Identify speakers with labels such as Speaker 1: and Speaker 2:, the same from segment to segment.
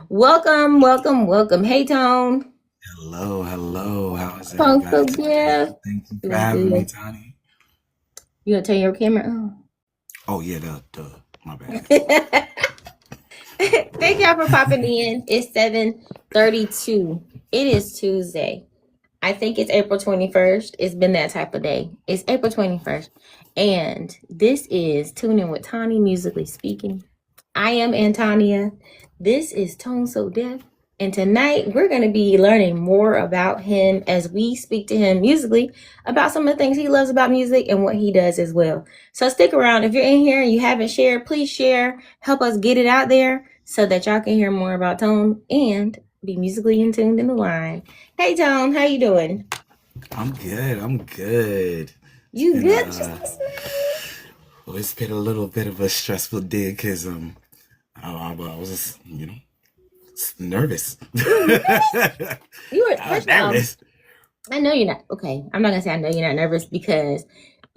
Speaker 1: Welcome, welcome, welcome. Hey, Tone.
Speaker 2: Hello, hello. How is
Speaker 1: Tone,
Speaker 2: everybody
Speaker 1: so
Speaker 2: today?
Speaker 1: good.
Speaker 2: Thank you for
Speaker 1: Doing
Speaker 2: having me,
Speaker 1: good.
Speaker 2: Tonnie.
Speaker 1: You gonna turn your camera on?
Speaker 2: Oh yeah, duh. My bad.
Speaker 1: Thank y'all for popping in. It's 7:32. It is Tuesday. I think it's April 21st. It's been that type of day. It's April 21st. And this is Tune In with Tonnie, musically speaking. I am Antonia. This is ToneSoDef. And tonight we're going to be learning more about him as we speak to him musically about some of the things he loves about music and what he does as well. So stick around. If you're in here and you haven't shared, please share. Help us get it out there so that y'all can hear more about Tone and be musically in tune in the line. Hey Tone, how you doing?
Speaker 2: I'm good. I'm good. It's
Speaker 1: You
Speaker 2: been
Speaker 1: good?
Speaker 2: well, it's been a little bit of a stressful day because I was just nervous.
Speaker 1: You were nervous? You were
Speaker 2: I was
Speaker 1: first of all,
Speaker 2: nervous.
Speaker 1: I know you're not okay. I'm not gonna say I know you're not nervous because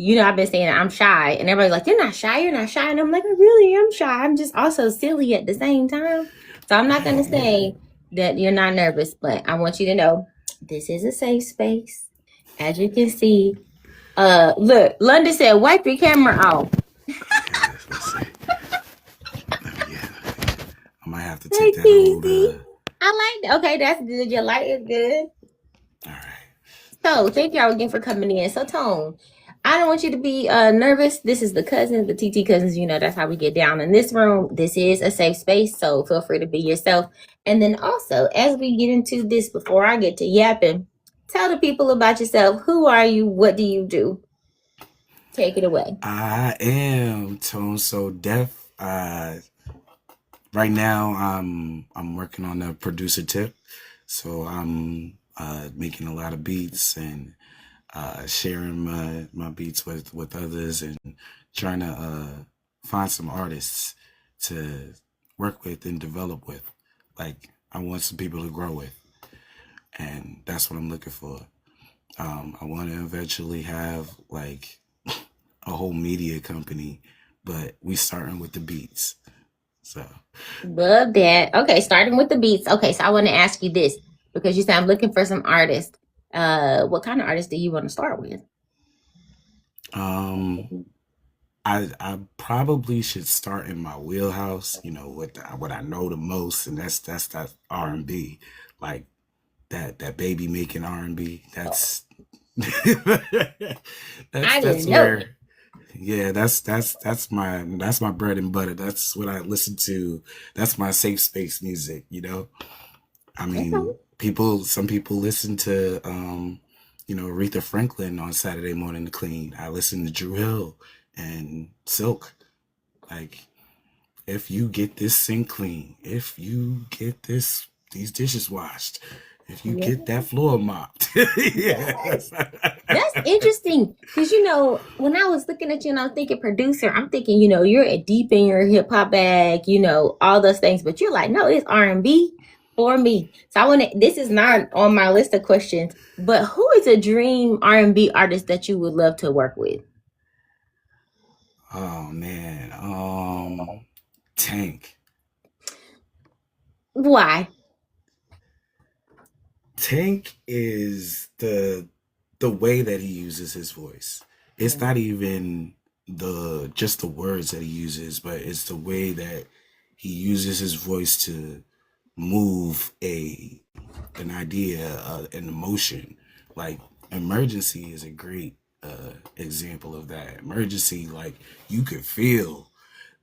Speaker 1: I've been saying I'm shy, and everybody's like, "You're not shy, you're not shy," and I'm like, "I really am shy. I'm just also silly at the same time." So I'm not gonna say that you're not nervous, but I want you to know this is a safe space. As you can see, look, London said, "Wipe your camera off."
Speaker 2: Okay, let's see. Yeah, I might have to take
Speaker 1: Hey,
Speaker 2: that old.
Speaker 1: Keezy. I like that. Okay, that's good. Your light is good.
Speaker 2: All right.
Speaker 1: So thank y'all again for coming in. So Tone, I don't want you to be nervous. This is the cousins, the TT cousins. That's how we get down in this room. This is a safe space, so feel free to be yourself. And then also, as we get into this, before I get to yapping, tell the people about yourself. Who are you? What do you do? Take it away.
Speaker 2: I am ToneSoDef. Right now I'm working on the producer tip, so I'm making a lot of beats and sharing my beats with others and trying to find some artists to work with and develop with. Like I want some people to grow with, and that's what I'm looking for. I want to eventually have like a whole media company, but we starting with the beats. So
Speaker 1: Love that. Okay, starting with the beats. Okay, so I want to ask you this because you said I'm looking for some artists. What kind of artists do you want to start with?
Speaker 2: um I probably should start in my wheelhouse, what I know the most, and that's that R&B, like that baby making R&B. That's
Speaker 1: I
Speaker 2: that's
Speaker 1: didn't know.
Speaker 2: where yeah, that's my bread and butter. That's what I listen to. That's my safe space music. I
Speaker 1: Okay.
Speaker 2: mean, some people listen to Aretha Franklin on Saturday morning to clean. I listen to Drew Hill and Silk. Like, if you get this sink clean, if you get these dishes washed, if you
Speaker 1: Yeah.
Speaker 2: get that floor mopped. Yeah.
Speaker 1: Yes. That's interesting because when I was looking at you and I was thinking producer, I'm thinking you're a deep in your hip hop bag, all those things, but you're like, no, it's R&B for me. So I want to. This is not on my list of questions, but who is a dream R&B artist that you would love to work with?
Speaker 2: Oh man. Tank.
Speaker 1: Why?
Speaker 2: Tank is the way that he uses his voice. It's not even the words that he uses, but it's the way that he uses his voice to move an idea, an emotion. Like emergency is a great example of that. Emergency, like you could feel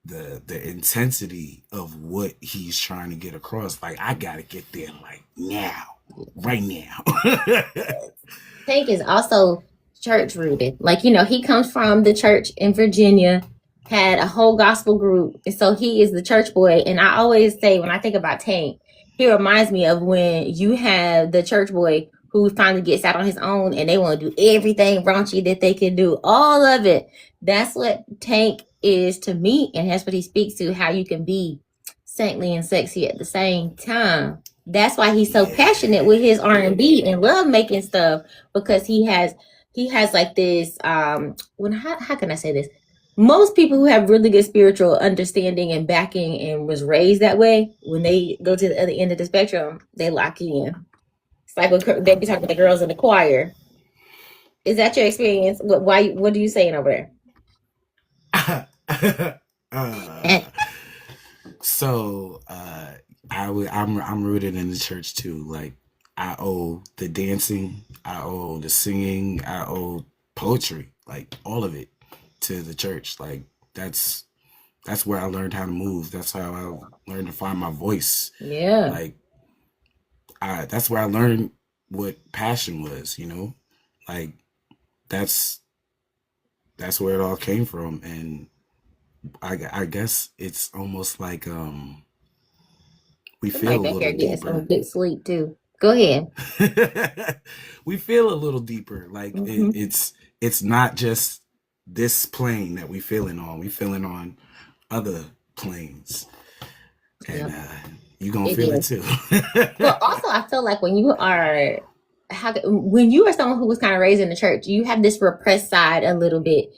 Speaker 2: the intensity of what he's trying to get across. Like I gotta get there like now, right now.
Speaker 1: Tank is also church rooted. Like, he comes from the church in Virginia, had a whole gospel group. And so he is the church boy. And I always say, when I think about Tank, he reminds me of when you have the church boy who finally gets out on his own and they want to do everything raunchy that they can do, all of it. That's what Tank is to me. And that's what he speaks to, how you can be saintly and sexy at the same time. That's why he's so passionate
Speaker 2: Yeah.
Speaker 1: with his R&B and love making stuff because he has like this how can I say this? most people who have really good spiritual understanding and backing and was raised that way, when they go to the other end of the spectrum, they lock in. It's like when they be talking to the girls in the choir. Is that your experience? What are you saying over
Speaker 2: uh,
Speaker 1: there?
Speaker 2: so I'm rooted in the church too. Like I owe the dancing, I owe the singing, I owe poetry, like all of it to the church. Like that's that's where I learned how to move. That's how I learned to find my voice.
Speaker 1: Yeah.
Speaker 2: Like that's where I learned what passion was, you know? Like that's that's where it all came from. And I guess it's almost like we
Speaker 1: Somebody
Speaker 2: feel a
Speaker 1: back here
Speaker 2: little
Speaker 1: getting some
Speaker 2: deeper.
Speaker 1: good sleep too. Go ahead.
Speaker 2: We feel a little deeper. Like
Speaker 1: Hmm.
Speaker 2: it's not just this plane that we feeling on. We feeling on other planes, and
Speaker 1: Yep,
Speaker 2: you gonna
Speaker 1: it
Speaker 2: feel it
Speaker 1: is.
Speaker 2: too.
Speaker 1: But also, I feel like when you are someone who was kind of raised in the church, you have this repressed side a little bit.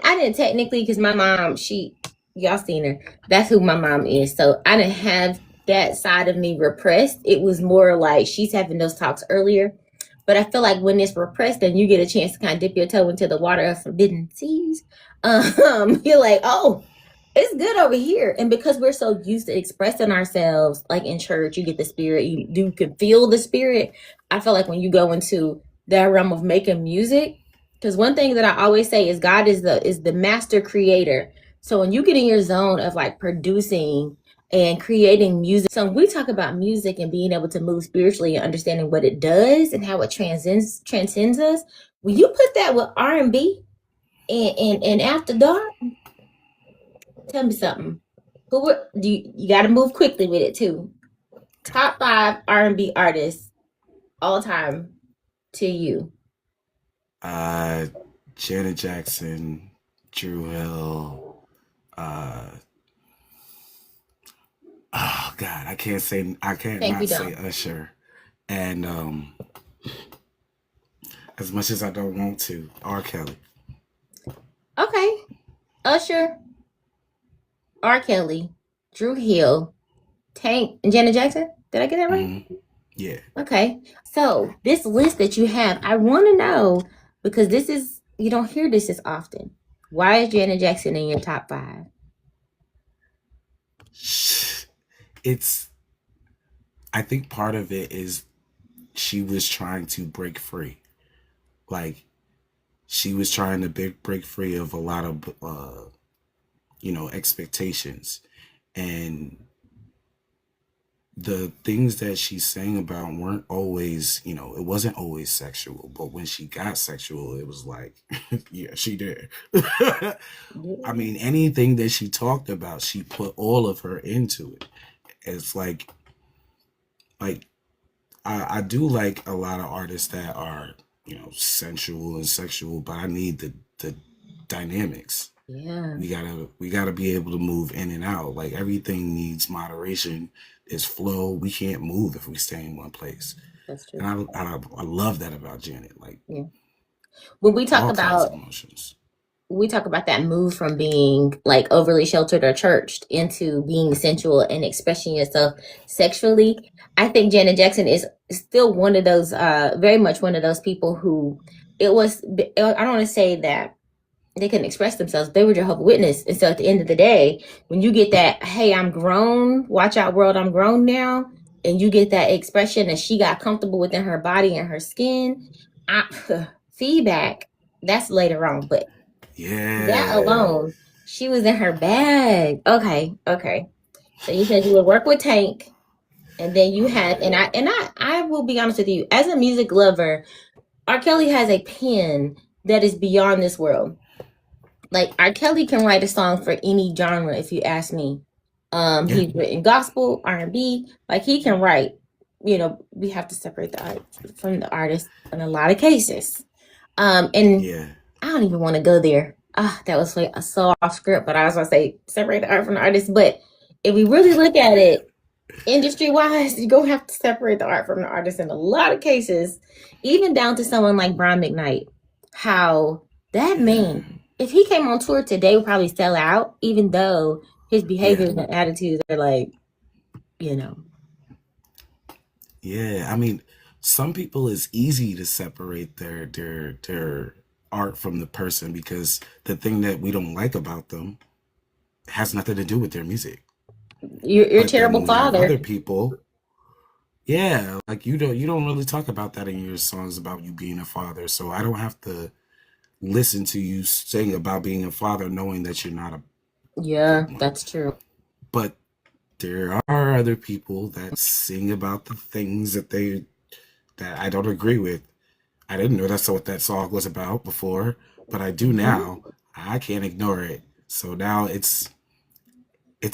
Speaker 1: I didn't technically, because my mom, y'all seen her. That's who my mom is. So I didn't have that side of me repressed. It was more like she's having those talks earlier. But I feel like when it's repressed and you get a chance to kind of dip your toe into the water of forbidden seas, you're like, oh, it's good over here. And because we're so used to expressing ourselves, like in church, you get the spirit, you can feel the spirit. I feel like when you go into that realm of making music, because one thing that I always say is God is the master creator. So when you get in your zone of like producing and creating music, so when we talk about music and being able to move spiritually and understanding what it does and how it transcends us, when you put that with R&B and after dark, tell me something. Do you got to move quickly with it too? Top 5 R&B artists all time to you.
Speaker 2: uh, Janet Jackson, Drew Hill. Uh, oh God, I can't
Speaker 1: Thank
Speaker 2: not
Speaker 1: you,
Speaker 2: say
Speaker 1: Don.
Speaker 2: Usher. And as much as I don't want to, R. Kelly.
Speaker 1: Okay, Usher, R. Kelly, Drew Hill, Tank, and Janet Jackson. Did I get that right?
Speaker 2: Hmm. Yeah.
Speaker 1: Okay. So this list that you have, I want to know because you don't hear this as often. Why is Janet Jackson in your top 5?
Speaker 2: It's I think part of it is she was trying to break free. Like she was trying to break free of a lot of expectations, and the things that she sang about weren't always, it wasn't always sexual, but when she got sexual, it was like, yeah, she did. I
Speaker 1: Yeah.
Speaker 2: mean, anything that she talked about, she put all of her into it. It's like I do like a lot of artists that are, sensual and sexual, but I need the dynamics.
Speaker 1: Yeah,
Speaker 2: We gotta be able to move in and out. Like everything needs moderation. There's flow. We can't move if we stay in one place.
Speaker 1: that's
Speaker 2: And
Speaker 1: true.
Speaker 2: I love that about Janet. Like
Speaker 1: Yeah. When
Speaker 2: all kinds of emotions.
Speaker 1: we talk about that move from being like overly sheltered or churched into being sensual and expressing yourself sexually, I think Janet Jackson is still one of those, very much one of those people who I don't want to say that they couldn't express themselves. They were Jehovah's Witness. And so at the end of the day, when you get that, hey, I'm grown, watch out, world, I'm grown now, and you get that expression that she got comfortable within her body and her skin, feedback, that's later on. But that
Speaker 2: Yeah.
Speaker 1: alone, she was in her bag. Okay, okay. So you said you would work with Tank, and then you
Speaker 2: Oh
Speaker 1: had,
Speaker 2: yeah.
Speaker 1: I will be honest with you, as a music lover, R. Kelly has a pen that is beyond this world. Like R. Kelly can write a song for any genre, if you ask me.
Speaker 2: Yeah.
Speaker 1: He's written gospel, R&B, like he can write. We have to separate the art from the artist in a lot of cases. And
Speaker 2: Yeah.
Speaker 1: I don't even want to go there. Ah, that was like so off script, but I was gonna say separate the art from the artist. But if we really look at it industry wise, you're gonna have to separate the art from the artist in a lot of cases, even down to someone like Brian McKnight. How that
Speaker 2: Yeah.
Speaker 1: man. if he came on tour today, would probably sell out, even though his behaviors
Speaker 2: Yeah.
Speaker 1: and attitudes are like, you know.
Speaker 2: Yeah. I mean, some people it's easy to separate their art from the person because the thing that we don't like about them has nothing to do with their music.
Speaker 1: You're a
Speaker 2: But then
Speaker 1: terrible
Speaker 2: when you have
Speaker 1: father.
Speaker 2: other people, yeah, like you don't really talk about that in your songs about you being a father. So I don't have to listen to you sing about being a father knowing that you're not a
Speaker 1: Yeah,
Speaker 2: good one.
Speaker 1: that's true.
Speaker 2: But there are other people that sing about the things that I don't agree with. I didn't know that's what that song was about before, but I do
Speaker 1: Mhm.
Speaker 2: now. I can't ignore it. So now it's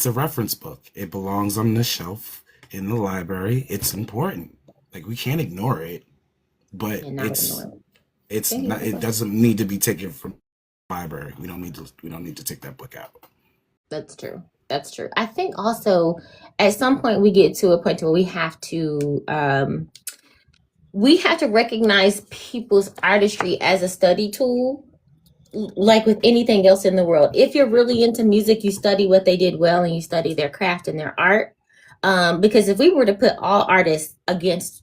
Speaker 2: a reference book. It belongs on the shelf in the library. It's important. Like we can't ignore it, but
Speaker 1: And not
Speaker 2: it's
Speaker 1: annoying.
Speaker 2: it's
Speaker 1: Thank
Speaker 2: not.
Speaker 1: you.
Speaker 2: It doesn't need to be taken from the library. We don't need to take that book out.
Speaker 1: That's true. That's true. I think also at some point we get to a point where we have to recognize people's artistry as a study tool, like with anything else in the world. If you're really into music, you study what they did well and you study their craft and their art. Because if we were to put all artists against,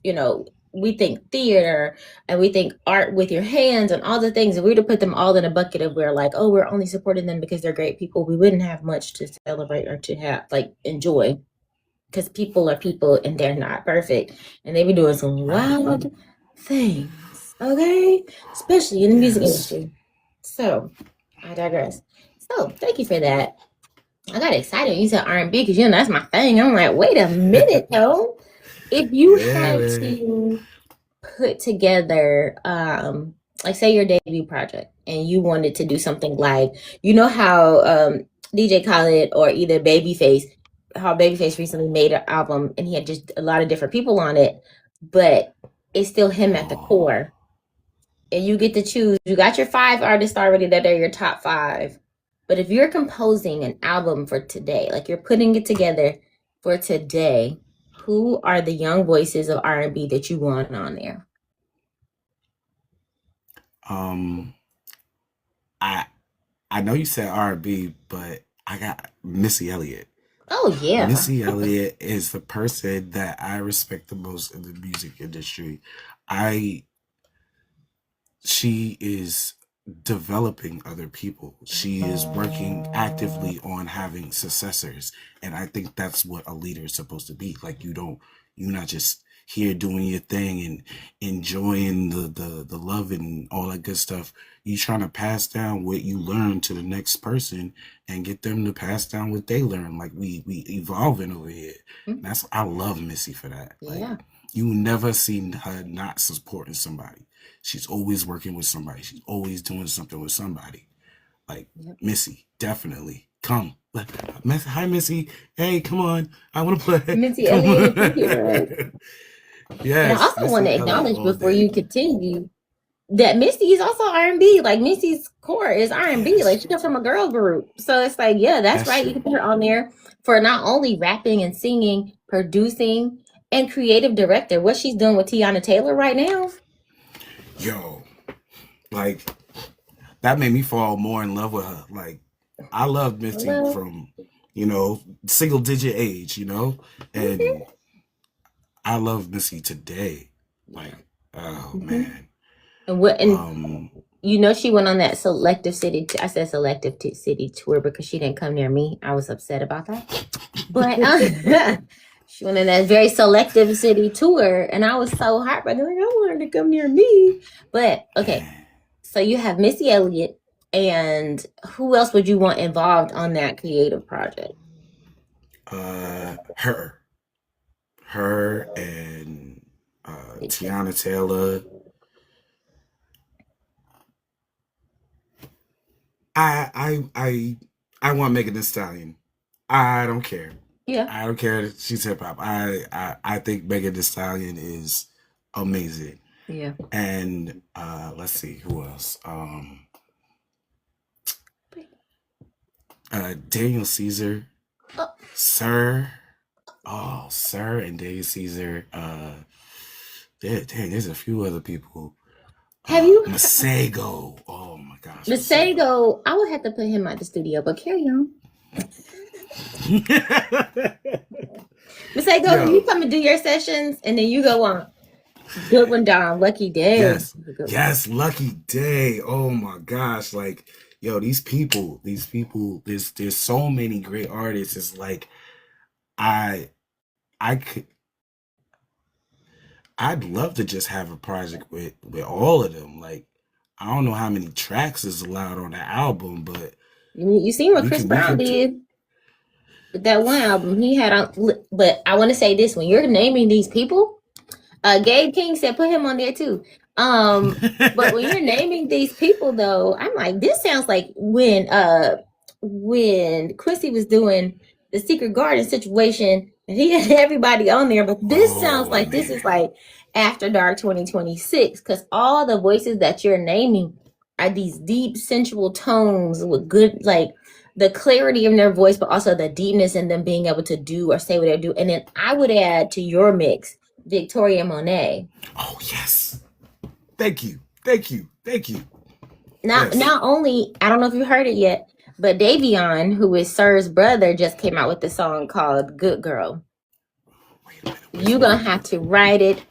Speaker 1: we think theater and we think art with your hands and all the things, if we were to put them all in a bucket of where like, oh, we're only supporting them because they're great people, we wouldn't have much to celebrate or to have like enjoy, because people are people and they're not perfect and they be doing some
Speaker 2: Right.
Speaker 1: wild things, okay, especially in the music
Speaker 2: Yes.
Speaker 1: industry. So I digress. So thank you for that. I got excited when you said R&B because that's my thing. I'm like, wait a minute though. If you
Speaker 2: Yeah,
Speaker 1: had
Speaker 2: man.
Speaker 1: to put together, like say your debut project and you wanted to do something like, how DJ Khaled or either Babyface, how Babyface recently made an album and he had just a lot of different people on it, but it's still him at the
Speaker 2: Oh,
Speaker 1: core. And you get to choose. You got your 5 artists already that are your top 5. But if you're composing an album for today, like you're putting it together for today, who are the young voices of R&B that you want on there?
Speaker 2: um, I I know you said R&B, but I got Missy Elliott.
Speaker 1: Oh yeah.
Speaker 2: Missy Elliott is the person that I respect the most in the music industry. I She is developing other people. She is working actively on having successors. And I think that's what a leader is supposed to be. Like you're not just here doing your thing and enjoying the love and all that good stuff. You're trying to pass down what you learn to the next person and get them to pass down what they learn. Like we evolving over here. And
Speaker 1: Mhm.
Speaker 2: I love Missy for that. Like
Speaker 1: Yeah.
Speaker 2: you will never see her not supporting somebody. She's always working with somebody. She's always doing something with somebody. Like
Speaker 1: Yep.
Speaker 2: Missy, definitely. Come. Hi, Missy. Hey, come on. I want to play.
Speaker 1: Missy
Speaker 2: Come
Speaker 1: Elliott is here.
Speaker 2: on.
Speaker 1: And I
Speaker 2: Yes,
Speaker 1: also want
Speaker 2: Missy
Speaker 1: to
Speaker 2: Elliott
Speaker 1: acknowledge
Speaker 2: all
Speaker 1: before
Speaker 2: day.
Speaker 1: you continue that Misty is also R&B. Like Misty's core is
Speaker 2: Yeah,
Speaker 1: R&B.
Speaker 2: that's
Speaker 1: Like she
Speaker 2: true.
Speaker 1: comes from a girl group. So it's like, yeah, that's
Speaker 2: That's
Speaker 1: right. You can
Speaker 2: true.
Speaker 1: put her on there for not only rapping and singing, producing, and creative director. What she's doing with Tiana Taylor right now.
Speaker 2: Yo, like that made me fall more in love with her. Like I loved Missy
Speaker 1: Hello.
Speaker 2: from, single digit age,
Speaker 1: Mhm.
Speaker 2: and I love Missy today.
Speaker 1: Yeah.
Speaker 2: Like, oh
Speaker 1: hmm
Speaker 2: man.
Speaker 1: and
Speaker 2: Um,
Speaker 1: she went on that selective city. I said selective city tour because she didn't come near me. I was upset about that. But she went on that very selective city tour, and I was so heartbroken. Like I wanted to come near me. But okay,
Speaker 2: man,
Speaker 1: so you have Missy Elliott, and who else would you want involved on that creative project?
Speaker 2: her, and Tiana Taylor. I, I, I, I want Megan Thee Stallion. I don't care.
Speaker 1: Yeah,
Speaker 2: I don't care that she's hip hop. I think Megan Thee Stallion is amazing.
Speaker 1: yeah.
Speaker 2: And let's see who else. Daniel Caesar,
Speaker 1: Oh,
Speaker 2: Sir. Oh, Sir and Daniel Caesar. Dang, there's a few other people.
Speaker 1: have you?
Speaker 2: Masego. Oh my gosh.
Speaker 1: Masego, I would have to put him out the studio, but carry on. Masego, you come and do your sessions, and then you go on. Good one, Dom. Lucky day.
Speaker 2: Yes, lucky day. Oh my gosh. Like, yo, these people, there's so many great artists. It's like I'd love to just have a project with all of them. Like, I don't know how many tracks is allowed on the album, but
Speaker 1: you seen what Chris Brown did with that one album he had on. But I want to say this: when you're naming these people, Gabe King said put him on there too. But when you're naming these people, though, I'm like, this sounds like when Quincy was doing the Secret Garden situation, and he had everybody on there. But this sounds like this is like After Dark 2026, because all the voices that you're naming are these deep, sensual tones with good, like the clarity in their voice, but also the deepness in them being able to do or say what they do. And then I would add to your mix Victoria Monet.
Speaker 2: Oh yes, thank you.
Speaker 1: Not only, I don't know if you heard it yet, but Davion, who is Sir's brother, just came out with the song called Good Girl. You're gonna have to write it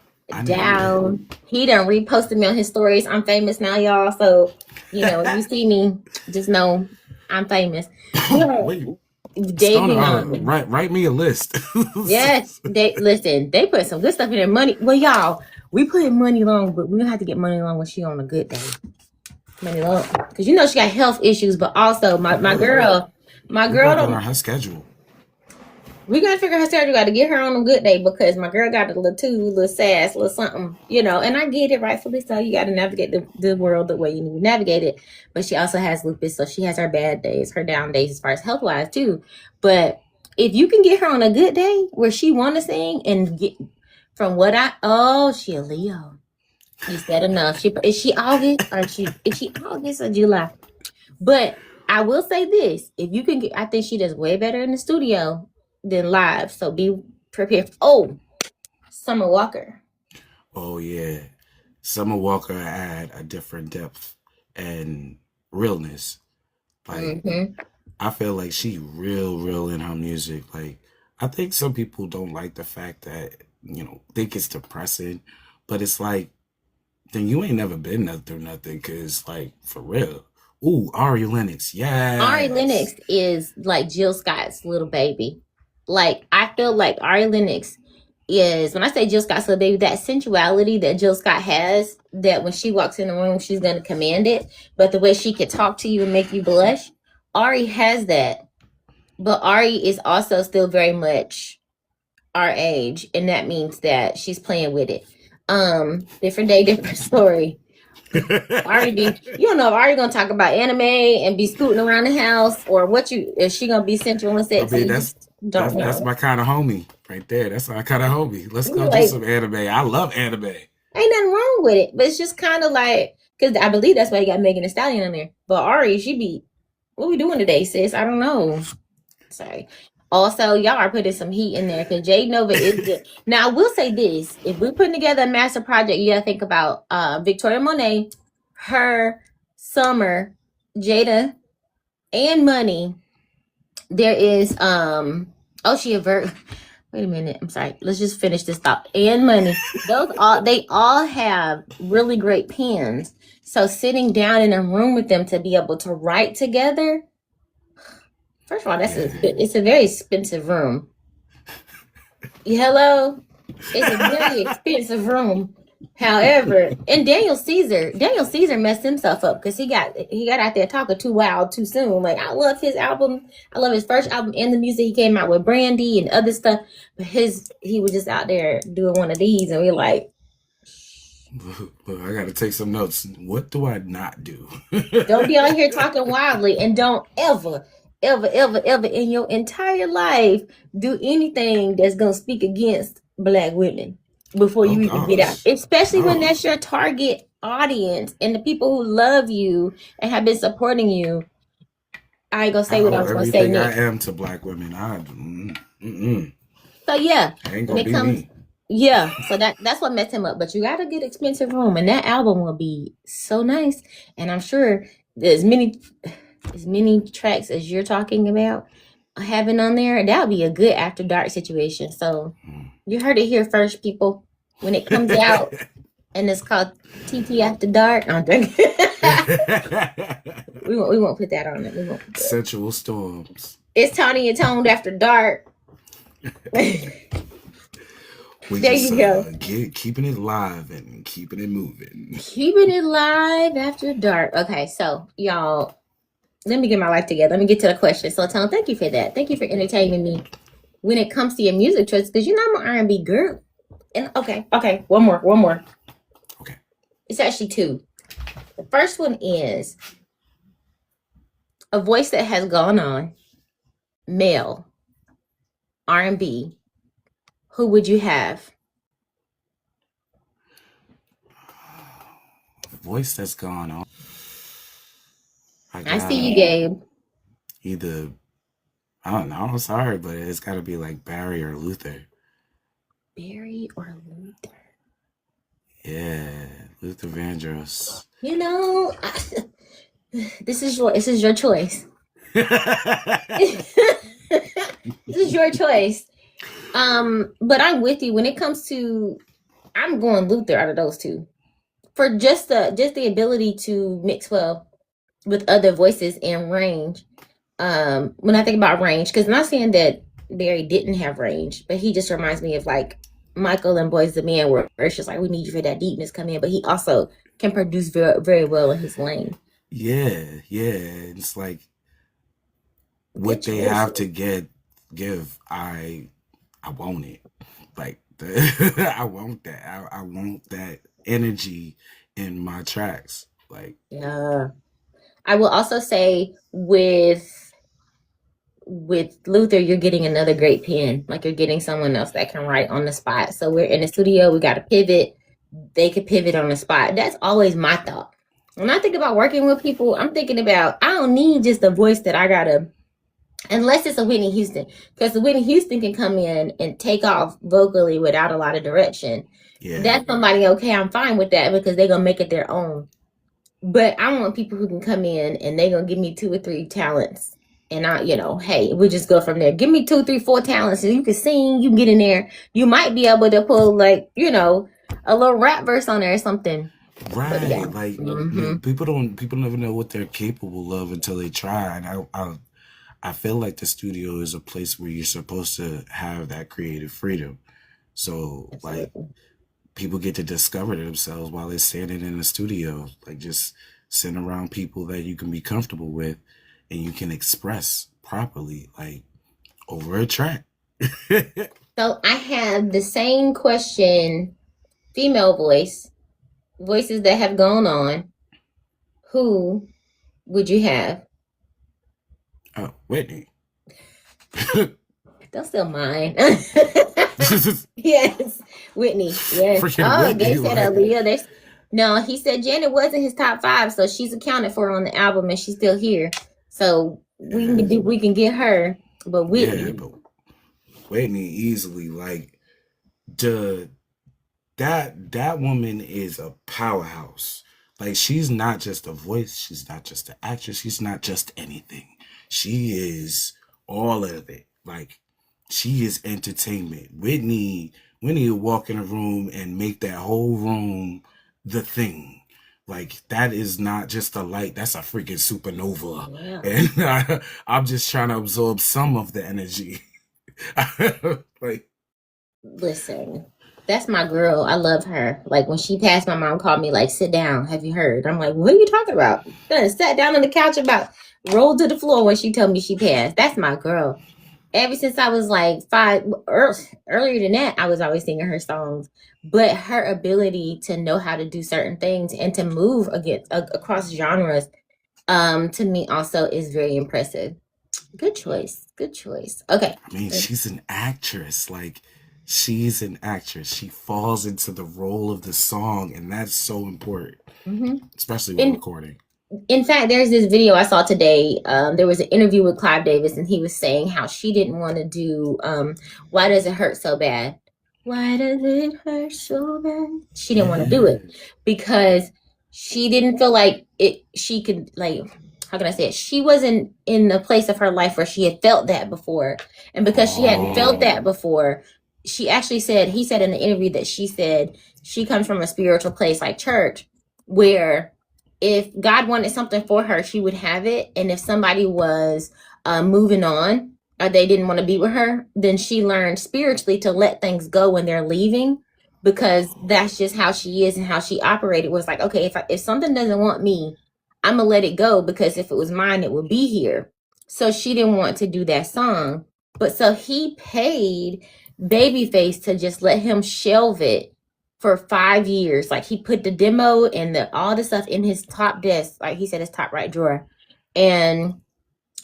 Speaker 1: down. He done reposted me on his stories. I'm famous now, y'all. So when you see me, just know I'm famous.
Speaker 2: Davion, write me a list.
Speaker 1: Yes, they put some good stuff in their money. Well, y'all, we put in Money Long, but we don't have to get Money Long when she on a good day. Money Long, because she got health issues, but also my girl
Speaker 2: don't her schedule.
Speaker 1: We gotta figure her schedule. Got to get her on a good day because my girl got a little sass, little something, and I get it, rightfully so. You got to navigate the world the way you need to navigate it. But she also has lupus, so she has her bad days, her down days as far as health wise too. But if you can get her on a good day where she want to sing and get from what she a Leo. You said enough. Is she August or July? But I will say this: if you can get, I think she does way better in the studio than live. So be prepared. Summer Walker.
Speaker 2: Oh yeah, Summer Walker had a different depth and realness. Like I feel like she real in her music. Like I think some people don't like the fact that think it's depressing, but it's like then you ain't never been through nothing. Cause like for real. Ooh, Ari Lennox. Yeah.
Speaker 1: Ari Lennox is like Jill Scott's little baby. Like I feel like Ari Lennox is, when I say Jill Scott's little baby, that sensuality that Jill Scott has, that when she walks in the room, she's gonna command it. But the way she could talk to you and make you blush, Ari has that. But Ari is also still very much our age, and that means that she's playing with it. Different day, different story. Ari you don't know if Ari gonna talk about anime and be scooting around the house, or is she gonna be sensual and sexy?
Speaker 2: That's my kind of homie right there. That's my kind of homie. Let's go do some anime. I love anime.
Speaker 1: Ain't nothing wrong with it, but it's just kind of like, because I believe that's why you got Megan Thee Stallion on there. But Ari, she be, what we doing today, sis? I don't know. Sorry. Also, y'all are putting some heat in there because Jade Nova is good. Now, I will say this. If we're putting together a master project, you got to think about Victoria Monet, her, Summer, Jada, and Money. There is, she a Virgo. Wait a minute. I'm sorry. Let's just finish this thought. And Money. They all have really great pens. So sitting down in a room with them to be able to write together, first of all, it's a very expensive room. Hello? It's a very expensive room. However, and Daniel Caesar messed himself up because he got out there talking too wild too soon. Like, I love his album. I love his first album and the music he came out with, Brandy and other stuff. But he was just out there doing one of these, and we're like,
Speaker 2: look, I got to take some notes. What do I not do?
Speaker 1: Don't be out here talking wildly, and don't ever in your entire life do anything that's gonna speak against Black women before you even get out, especially when that's your target audience and the people who love you and have been supporting you. I ain't gonna say what I was gonna say next.
Speaker 2: I am to Black women.
Speaker 1: So yeah,
Speaker 2: ain't gonna be me.
Speaker 1: Yeah, so that's what messed him up. But you got a good expensive room, and that album will be so nice. And I'm sure as many tracks as you're talking about having on there, that would be a good after dark situation. So you heard it here first, people. When it comes out and it's called TT After Dark, I'm drinking. we won't put that on it. We won't put that.
Speaker 2: Sensual Storms.
Speaker 1: It's Tonnie and Toned After Dark.
Speaker 2: We
Speaker 1: there
Speaker 2: just,
Speaker 1: you go.
Speaker 2: Keeping it live and keeping it moving.
Speaker 1: Keeping it live after dark. Okay, so y'all, let me get my life together. Let me get to the question. So, Tone, thank you for that. Thank you for entertaining me when it comes to your music choice, because you know I'm an R&B girl. And okay, one more.
Speaker 2: Okay.
Speaker 1: It's actually two. The first one is a voice that has gone on, male, R&B. Who would you have?
Speaker 2: Voice that's gone on.
Speaker 1: I see you, Gabe.
Speaker 2: Either, I don't know, I'm sorry, but it's got to be like Barry or Luther.
Speaker 1: Barry or Luther?
Speaker 2: Yeah, Luther Vandross.
Speaker 1: You know, this is your choice. This is your choice. But I'm with you when it comes to, I'm going Luther out of those two for just the ability to mix well with other voices and range. When I think about range, because I'm not saying that Barry didn't have range, but he just reminds me of like Michael and Boys the Man, where it's just like, we need you for that deepness come in, but he also can produce very, very well in his lane.
Speaker 2: Yeah. It's like what they have to give. I want it. Like I want that. I want that energy in my tracks. Like,
Speaker 1: yeah. I will also say with Luther, you're getting another great pen. Like, you're getting someone else that can write on the spot. So we're in the studio, we got to pivot. They could pivot on the spot. That's always my thought. When I think about working with people, I'm thinking about, I don't need just a voice that I gotta, unless it's a Whitney Houston, because the Whitney Houston can come in and take off vocally without a lot of direction. Yeah. That's somebody, okay, I'm fine with that, because they're gonna make it their own. But I want people who can come in and they're gonna give me 2 or 3 talents. And I, hey, we just go from there. Give me 2, 3, 4 talents, and you can sing, you can get in there. You might be able to pull, like, a little rap verse on there or something.
Speaker 2: Right. Yeah. Like, people never know what they're capable of until they try. And I feel like the studio is a place where you're supposed to have that creative freedom. So, like, people get to discover themselves while they're standing in the studio, like just sitting around people that you can be comfortable with and you can express properly, like over a track.
Speaker 1: So I have the same question, female voices that have gone on. Who would you have?
Speaker 2: Whitney.
Speaker 1: Don't steal mine. Yes, Whitney. Yes.
Speaker 2: Freaking Whitney,
Speaker 1: they said Aaliyah. No, he said Janet wasn't his top 5, so she's accounted for on the album, and she's still here. So we can get her, but Whitney.
Speaker 2: Yeah, but Whitney easily, like, that woman is a powerhouse. Like, she's not just a voice, she's not just an actress, she's not just anything. She is all of it. Like, she is entertainment. Whitney will walk in a room and make that whole room the thing. Like, that is not just a light, that's a freaking supernova. Yeah. And I'm just trying to absorb some of the energy. Like,
Speaker 1: listen, that's my girl. I love her. Like, when she passed, my mom called me, like, sit down. Have you heard? I'm like, what are you talking about? I sat down on the couch, about rolled to the floor when she told me she passed. That's my girl. Ever since I was like 5, earlier than that, I was always singing her songs. But her ability to know how to do certain things and to move across genres, to me also is very impressive. Good choice. Okay.
Speaker 2: I mean, she's an actress. Like, she's an actress. She falls into the role of the song, and that's so important, especially when recording.
Speaker 1: In fact, there's this video I saw today. There was an interview with Clive Davis, and he was saying how she didn't want to do Why Does It Hurt So Bad? Why does it hurt so bad? She didn't want to do it because she didn't feel like she could, like, how can I say it? She wasn't in a place of her life where she had felt that before. And because she hadn't felt that before, she actually said, he said in the interview that she said she comes from a spiritual place like church, where if God wanted something for her, she would have it. And if somebody was moving on, or they didn't want to be with her, then she learned spiritually to let things go when they're leaving, because that's just how she is and how she operated. Was like, okay, if something doesn't want me, I'm gonna let it go, because if it was mine, it would be here. So she didn't want to do that song, but so he paid Babyface to just let him shelve it for 5 years. Like, he put the demo and all the stuff in his top desk, like he said, his top right drawer, and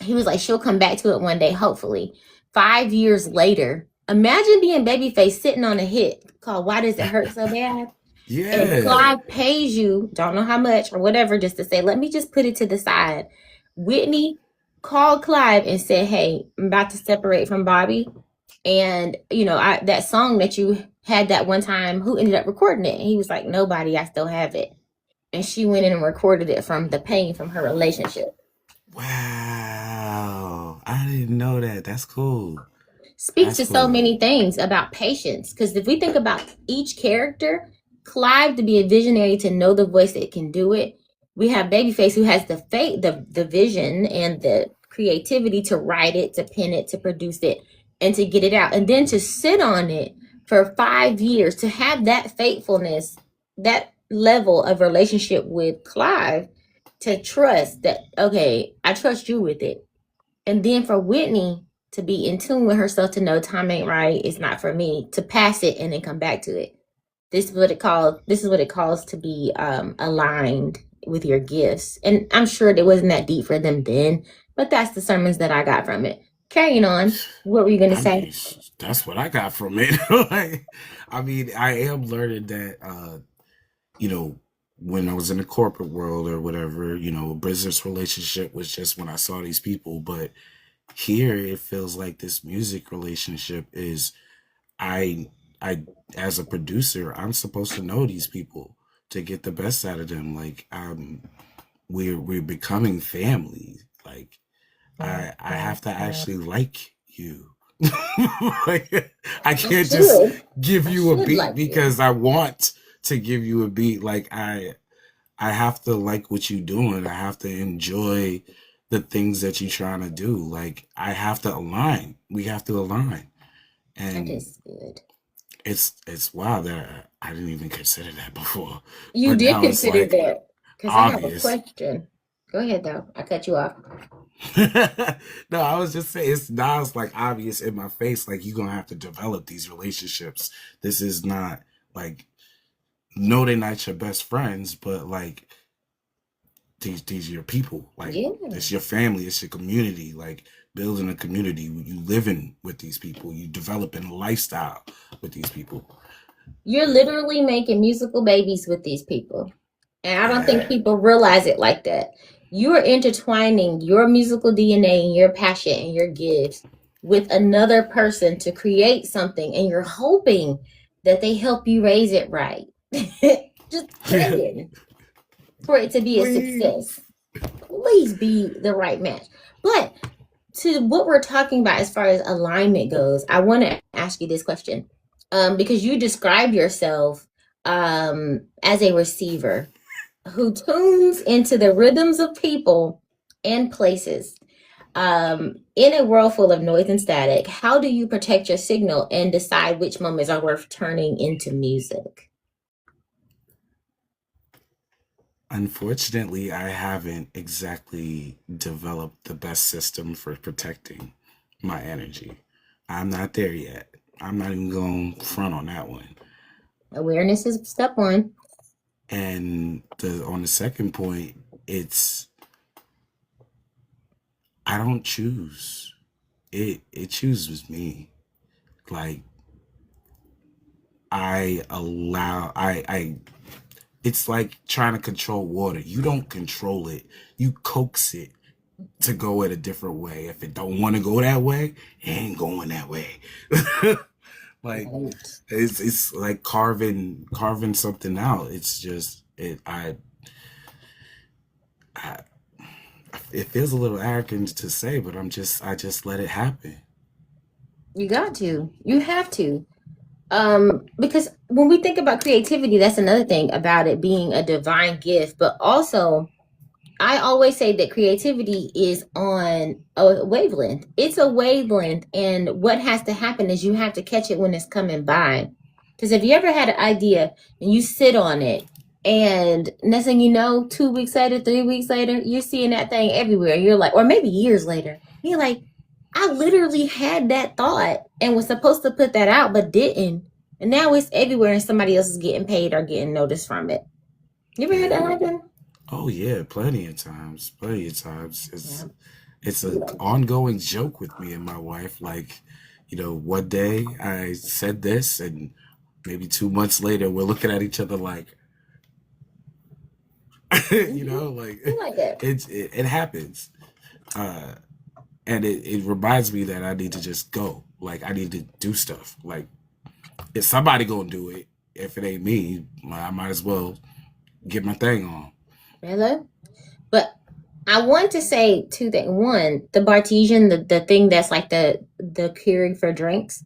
Speaker 1: he was like, she'll come back to it one day, hopefully. 5 years later, imagine being Babyface sitting on a hit called Why Does It Hurt So Bad? And Clive pays you, don't know how much or whatever, just to say, let me just put it to the side. Whitney called Clive and said, hey, I'm about to separate from Bobby. And, that song that you had that one time, who ended up recording it? And he was like, nobody, I still have it. And she went in and recorded it from the pain from her relationship.
Speaker 2: Wow. I didn't know that. That's cool.
Speaker 1: Speaks to so many things about patience. Because if we think about each character, Clive to be a visionary, to know the voice that can do it. We have Babyface, who has the faith, the vision and the creativity to write it, to pen it, to produce it, and to get it out. And then to sit on it for 5 years, to have that faithfulness, that level of relationship with Clive, to trust that, okay, I trust you with it. And then for Whitney to be in tune with herself, to know time ain't right, it's not for me, to pass it and then come back to it. This is what it calls to be aligned with your gifts. And I'm sure it wasn't that deep for them then, but that's the sermons that I got from it. Carrying on, what were you going to say?
Speaker 2: That's what I got from it. I am learning that, when I was in the corporate world or whatever, business relationship was just when I saw these people. But here it feels like this music relationship is, I as a producer, I'm supposed to know these people to get the best out of them. Like, we're becoming family. Like, I have to actually like you. Like, I can't just give you a beat because I want to give you a beat. Like, I have to like what you're doing. I have to enjoy the things that you're trying to do. Like, I have to align. We have to align. And
Speaker 1: that is good.
Speaker 2: It's wild that I didn't even consider that before.
Speaker 1: You
Speaker 2: But
Speaker 1: did
Speaker 2: now it's
Speaker 1: consider
Speaker 2: like
Speaker 1: that, because I have a
Speaker 2: obvious.
Speaker 1: question. Go ahead, though. I cut you off.
Speaker 2: No, I was just saying, it's like obvious in my face. Like, you're gonna have to develop these relationships. This is not like, no, they're not your best friends, but like, these are your people. Like, it's your family, it's your community. Like, building a community, you living with these people, you developing a lifestyle with these people.
Speaker 1: You're literally making musical babies with these people. And I don't think people realize it like that. You are intertwining your musical DNA and your passion and your gifts with another person to create something, and you're hoping that they help you raise it right. Just praying for it to be a success. Please be the right match. But to what we're talking about as far as alignment goes, I want to ask you this question. Because you describe yourself as a receiver who tunes into the rhythms of people and places. In a world full of noise and static, how do you protect your signal and decide which moments are worth turning into music?
Speaker 2: Unfortunately, I haven't exactly developed the best system for protecting my energy. I'm not there yet. I'm not even going front on that one.
Speaker 1: Awareness is step one.
Speaker 2: And on the second point, I don't choose. It chooses me. Like, it's like trying to control water. You don't control it. You coax it to go in a different way. If it don't want to go that way, it ain't going that way. Like, it's like carving something out. It's just I, it feels a little arrogant to say, but I just let it happen.
Speaker 1: You got to. You have to. Because when we think about creativity, that's another thing about it being a divine gift, but also I always say that creativity is on a wavelength. It's a wavelength, and what has to happen is you have to catch it when it's coming by. Because if you ever had an idea and you sit on it, and next thing you know, 2 weeks later, 3 weeks later, you're seeing that thing everywhere. You're like, or maybe years later, you're like, I literally had that thought and was supposed to put that out, but didn't. And now it's everywhere, and somebody else is getting paid or getting noticed from it. You ever had that
Speaker 2: Yeah.
Speaker 1: happen?
Speaker 2: Oh yeah, plenty of times. Plenty of times.
Speaker 1: Yeah.
Speaker 2: It's an ongoing joke with me and my wife. Like, one day I said this, and maybe 2 months later we're looking at each other like, like
Speaker 1: I like that.
Speaker 2: it happens. Uh, and it reminds me that I need to just go. Like I need to do stuff. Like if somebody gonna do it, if it ain't me, I might as well get my thing on.
Speaker 1: Really? But I want to say two things. One, the Bartesian, the thing that's like the Keurig for drinks.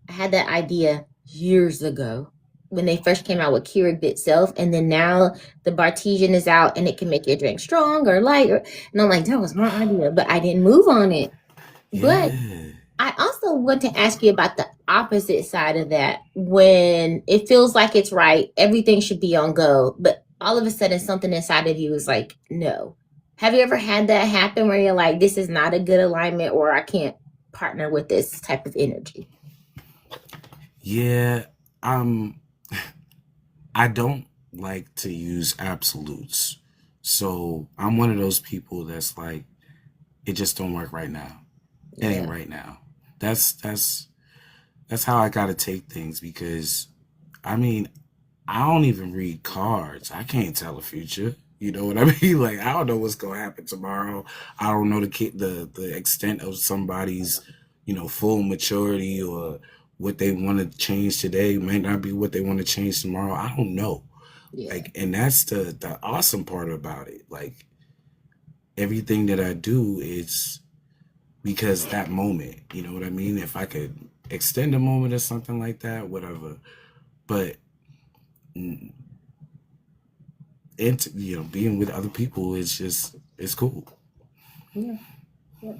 Speaker 1: I had that idea years ago when they first came out with Keurig itself, and then now the Bartesian is out and it can make your drink strong or light. And I'm like, that was my idea, but I didn't move on it. But
Speaker 2: Yeah.
Speaker 1: I also want to ask you about the opposite side of that. When it feels like it's right, everything should be on go, but all of a sudden something inside of you is like, no. Have you ever had that happen where you're like, this is not a good alignment, or I can't partner with this type of energy?
Speaker 2: Yeah. Um I don't like to use absolutes. So I'm one of those people that's like, it just don't work right now. It ain't
Speaker 1: Yeah.
Speaker 2: right now. That's how I gotta take things because I mean, I don't even read cards. I can't tell the future. You know what I mean? Like I don't know what's gonna happen tomorrow. I don't know the extent of somebody's, full maturity or what they want to change today might not be what they want to change tomorrow. I don't know.
Speaker 1: Yeah.
Speaker 2: Like, and that's the awesome part about it. Like everything that I do is because that moment. You know what I mean? If I could extend a moment or something like that, whatever. But mm, and being with other people is just it's cool.
Speaker 1: Yeah. Yeah.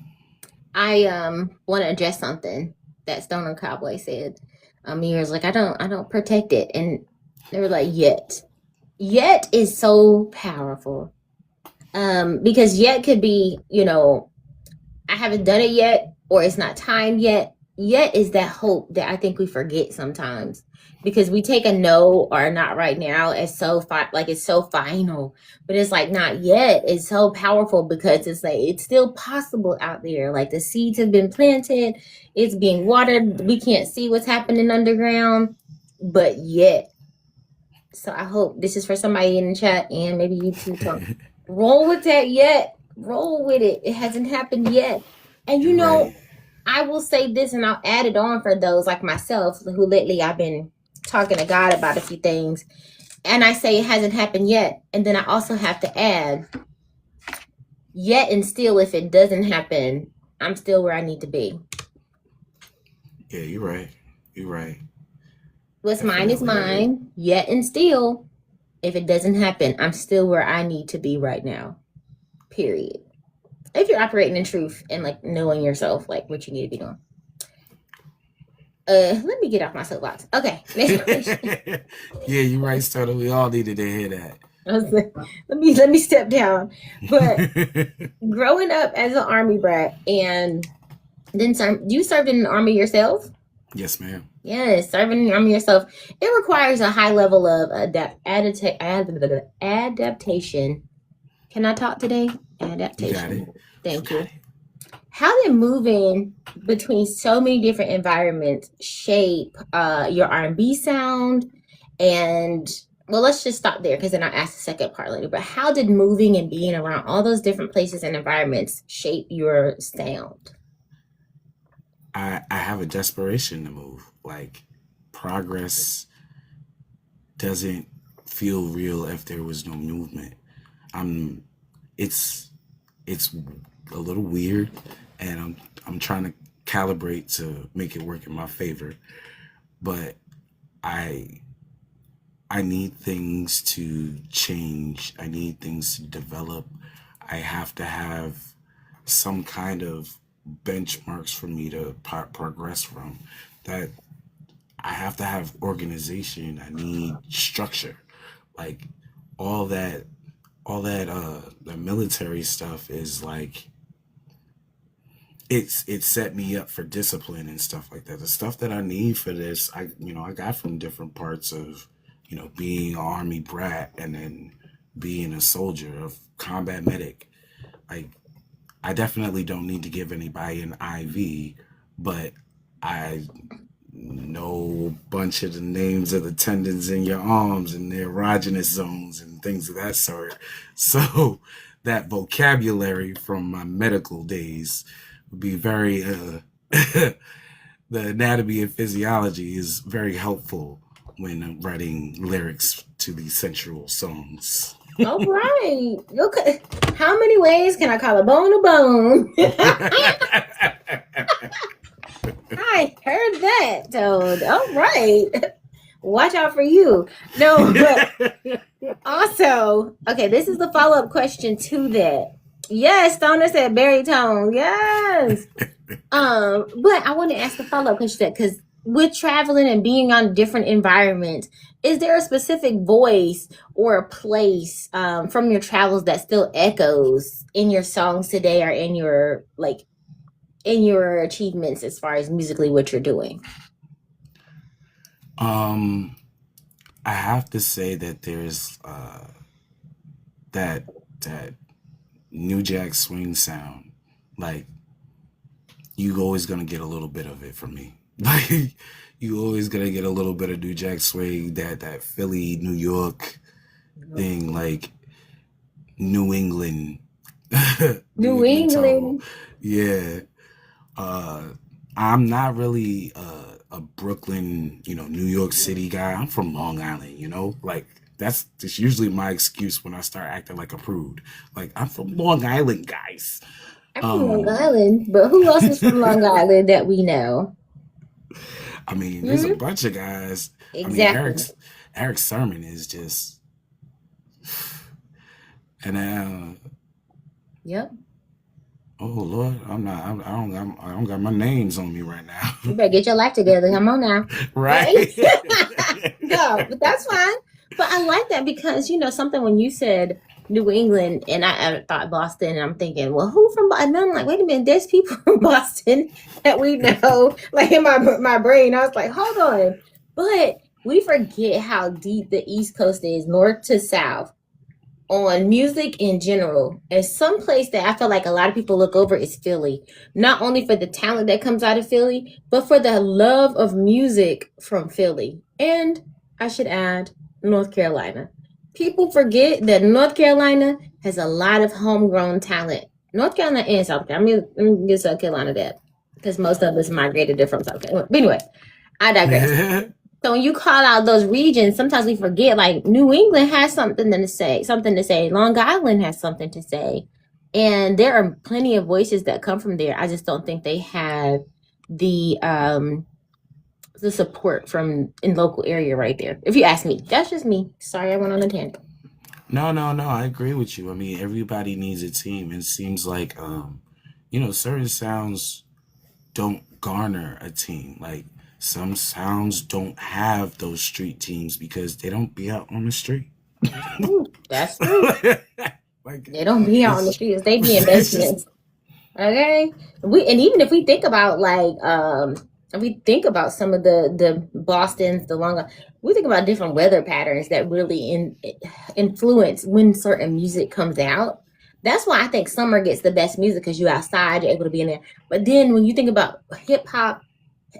Speaker 1: I want to address something that Stoner Cowboy said. He was like, I don't protect it, and they were like, yet. Yet is so powerful. Because yet could be, I haven't done it yet, or it's not time yet. Yet is that hope that I think we forget sometimes, because we take a no or not right now as so like it's so final, but it's like not yet. It's so powerful because it's like it's still possible out there. Like the seeds have been planted, it's being watered. We can't see what's happening underground, but yet. So I hope this is for somebody in the chat and maybe you too, Tom. Roll with that yet. Roll with it. It hasn't happened yet. And
Speaker 2: You're right.
Speaker 1: I will say this, and I'll add it on for those like myself who lately I've been talking to God about a few things. And I say it hasn't happened yet. And then I also have to add, yet and still, if it doesn't happen, I'm still where I need to be.
Speaker 2: Yeah, you're right. You're right.
Speaker 1: What's mine is
Speaker 2: Definitely.
Speaker 1: mine. Yet and still, if it doesn't happen, I'm still where I need to be right now. Period. If you're operating in truth and like knowing yourself, like what you need to be doing. Let me get off my soapbox. Okay, next question.
Speaker 2: Yeah, you're right, Stoner. We all needed to hear that.
Speaker 1: Let me step down. But growing up as an army brat, and then you served in the army yourself.
Speaker 2: Yes, ma'am.
Speaker 1: Yes, serving in the army yourself. It requires a high level of adaptation. Can I talk today? Adaptation.
Speaker 2: You got it.
Speaker 1: Thank you. How did moving between so many different environments shape your R&B sound? And well, let's just stop there because then I'll ask the second part later. But how did moving and being around all those different places and environments shape your sound?
Speaker 2: I have a desperation to move. Like progress doesn't feel real if there was no movement. I'm it's it's a little weird, and I'm trying to calibrate to make it work in my favor. But I I need things to change. I need things to develop. I have to have some kind of benchmarks for me to progress from. That I have to have organization. I need structure. Like all that all that the military stuff is like it set me up for discipline and stuff like that. The stuff that I need for this, I got from different parts of, being an army brat and then being a soldier, of combat medic. Like I definitely don't need to give anybody an IV, but I know a bunch of the names of the tendons in your arms and the erogenous zones and things of that sort. So that vocabulary from my medical days would be very the anatomy and physiology is very helpful when I'm writing lyrics to these sensual songs.
Speaker 1: All right. Okay. How many ways can I call a bone a bone? I heard that, Toad. All right. Watch out for you. No, but also, okay, this is the follow-up question to that. Yes, Stoner said baritone. Yes. But I want to ask the follow-up question because with traveling and being on different environments, is there a specific voice or a place from your travels that still echoes in your songs today or in your achievements as far as musically what you're doing?
Speaker 2: Um, I have to say that there's that that New Jack Swing sound. Like you always gonna get a little bit of it from me. Like you always gonna get a little bit of New Jack Swing, that Philly, New York thing, like New England.
Speaker 1: New England.
Speaker 2: Yeah. Uh, I'm not really a Brooklyn, New York City guy. I'm from Long Island, like that's usually my excuse when I start acting like a prude. Like I'm from Long Island, guys.
Speaker 1: I'm from Long
Speaker 2: Um,
Speaker 1: Island, but who else is from Long Island that we know?
Speaker 2: I mean, there's a
Speaker 1: Hmm.
Speaker 2: bunch of guys. I mean,
Speaker 1: Exactly.
Speaker 2: Eric's sermon is just, and
Speaker 1: Yep.
Speaker 2: oh Lord, I don't got my names on me right now.
Speaker 1: You better get your life together. Come on now. Right?
Speaker 2: Right?
Speaker 1: No, but that's fine. But I like that because, something when you said New England and I thought Boston, and I'm thinking, well, who from Boston? And I'm like, wait a minute, there's people from Boston that we know. Like in my brain, I was like, hold on. But we forget how deep the East Coast is, north to south, on music in general. And some place that I feel like a lot of people look over is Philly. Not only for the talent that comes out of Philly, but for the love of music from Philly. And I should add, North Carolina. People forget that North Carolina has a lot of homegrown talent. North Carolina and South Carolina. I'm gonna give South Carolina that because most of us migrated there from South Carolina. But anyway, I digress. So when you call out those regions, sometimes we forget like New England has something to say. Long Island has something to say. And there are plenty of voices that come from there. I just don't think they have the support from in local area right there. If you ask me. That's just me. Sorry I went on a tangent.
Speaker 2: No, no, no. I agree with you. I mean, everybody needs a team. It seems like, certain sounds don't garner a team. Like some sounds don't have those street teams because they don't be out on the street.
Speaker 1: That's true.
Speaker 2: Like
Speaker 1: They don't be out on the
Speaker 2: it's
Speaker 1: streets. They be in
Speaker 2: it's just
Speaker 1: basements. Okay. Even if we think about if we think about some of the Boston's, the Long Island, we think about different weather patterns that really influence when certain music comes out. That's why I think summer gets the best music because you're outside, you're able to be in there. But then when you think about hip hop,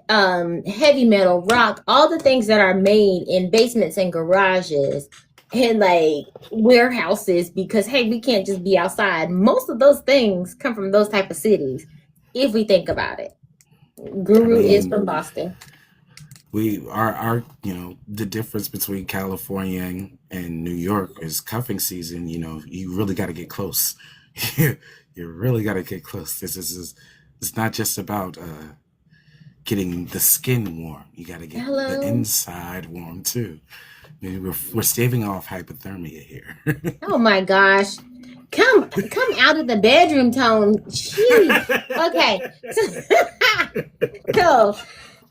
Speaker 1: heavy metal, rock, all the things that are made in basements and garages and like warehouses because hey, we can't just be outside. Most of those things come from those type of cities, if we think about it.
Speaker 2: I
Speaker 1: Guru is
Speaker 2: mean,
Speaker 1: from Boston.
Speaker 2: we our the difference between California and New York is cuffing season. You really got to get close. You really got to get close. It's not just about getting the skin warm. You got to get the
Speaker 1: Hello.
Speaker 2: inside warm too. Maybe we're staving off hypothermia here.
Speaker 1: Oh my gosh. Come out of the bedroom, Tone. Jeez. Okay. So,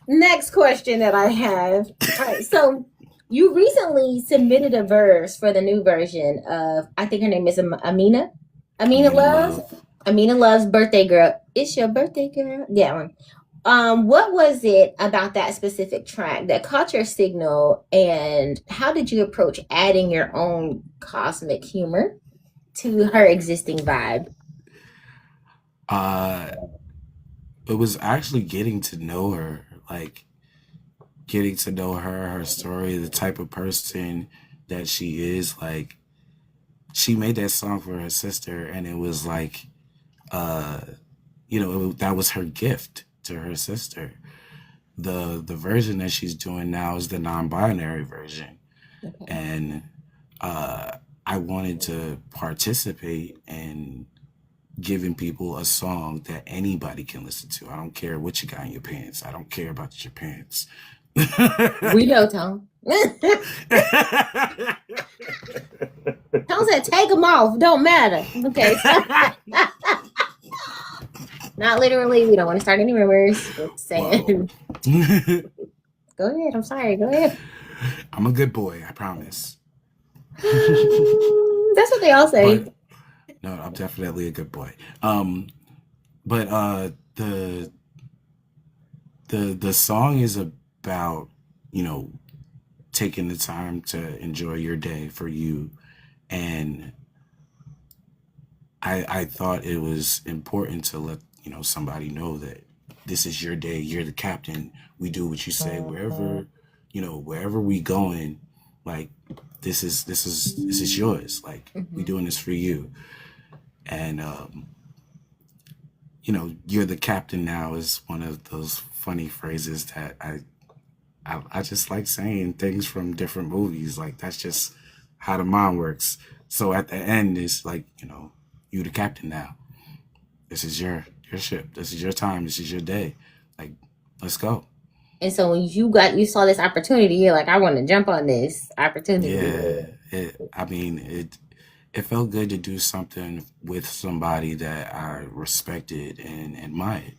Speaker 1: next question that I have. All right. So, you recently submitted a verse for the new version of, I think her name is Amina. Amina
Speaker 2: Amina
Speaker 1: Loves.
Speaker 2: Love.
Speaker 1: Amina Loves Birthday Girl. It's your birthday, girl. Yeah. One. What was it about that specific track that caught your signal, and how did you approach adding your own cosmic humor to her existing vibe?
Speaker 2: Uh, it was actually getting to know her, like getting to know her, her story, the type of person that she is. Like she made that song for her sister, and it was like, uh, that was her gift to her sister. The version that she's doing now is the non-binary version,
Speaker 1: Okay.
Speaker 2: and uh, I wanted to participate in giving people a song that anybody can listen to. I don't care what you got in your pants. I don't care about your pants.
Speaker 1: We know, Tone. Tone said, take them off. Don't matter. Okay. Not literally. We don't want to start any rumors. Just saying. Go ahead. I'm sorry. Go ahead.
Speaker 2: I'm a good boy, I promise.
Speaker 1: That's what they all say.
Speaker 2: But no, I'm definitely a good boy. But the song is about, you know, taking the time to enjoy your day for you. And I thought it was important to let, somebody know that this is your day. You're the captain. We do what you say wherever we going, like this is yours. Like we
Speaker 1: Mhm.
Speaker 2: doing this for you. And you're the captain now is one of those funny phrases that I just like saying things from different movies. Like that's just how the mind works. So at the end, it's like, you the captain now. This is your ship. This is your time. This is your day. Like, let's go.
Speaker 1: And so when you saw this opportunity, you're like, I want to jump on this opportunity.
Speaker 2: Yeah. I mean, it felt good to do something with somebody that I respected and admired.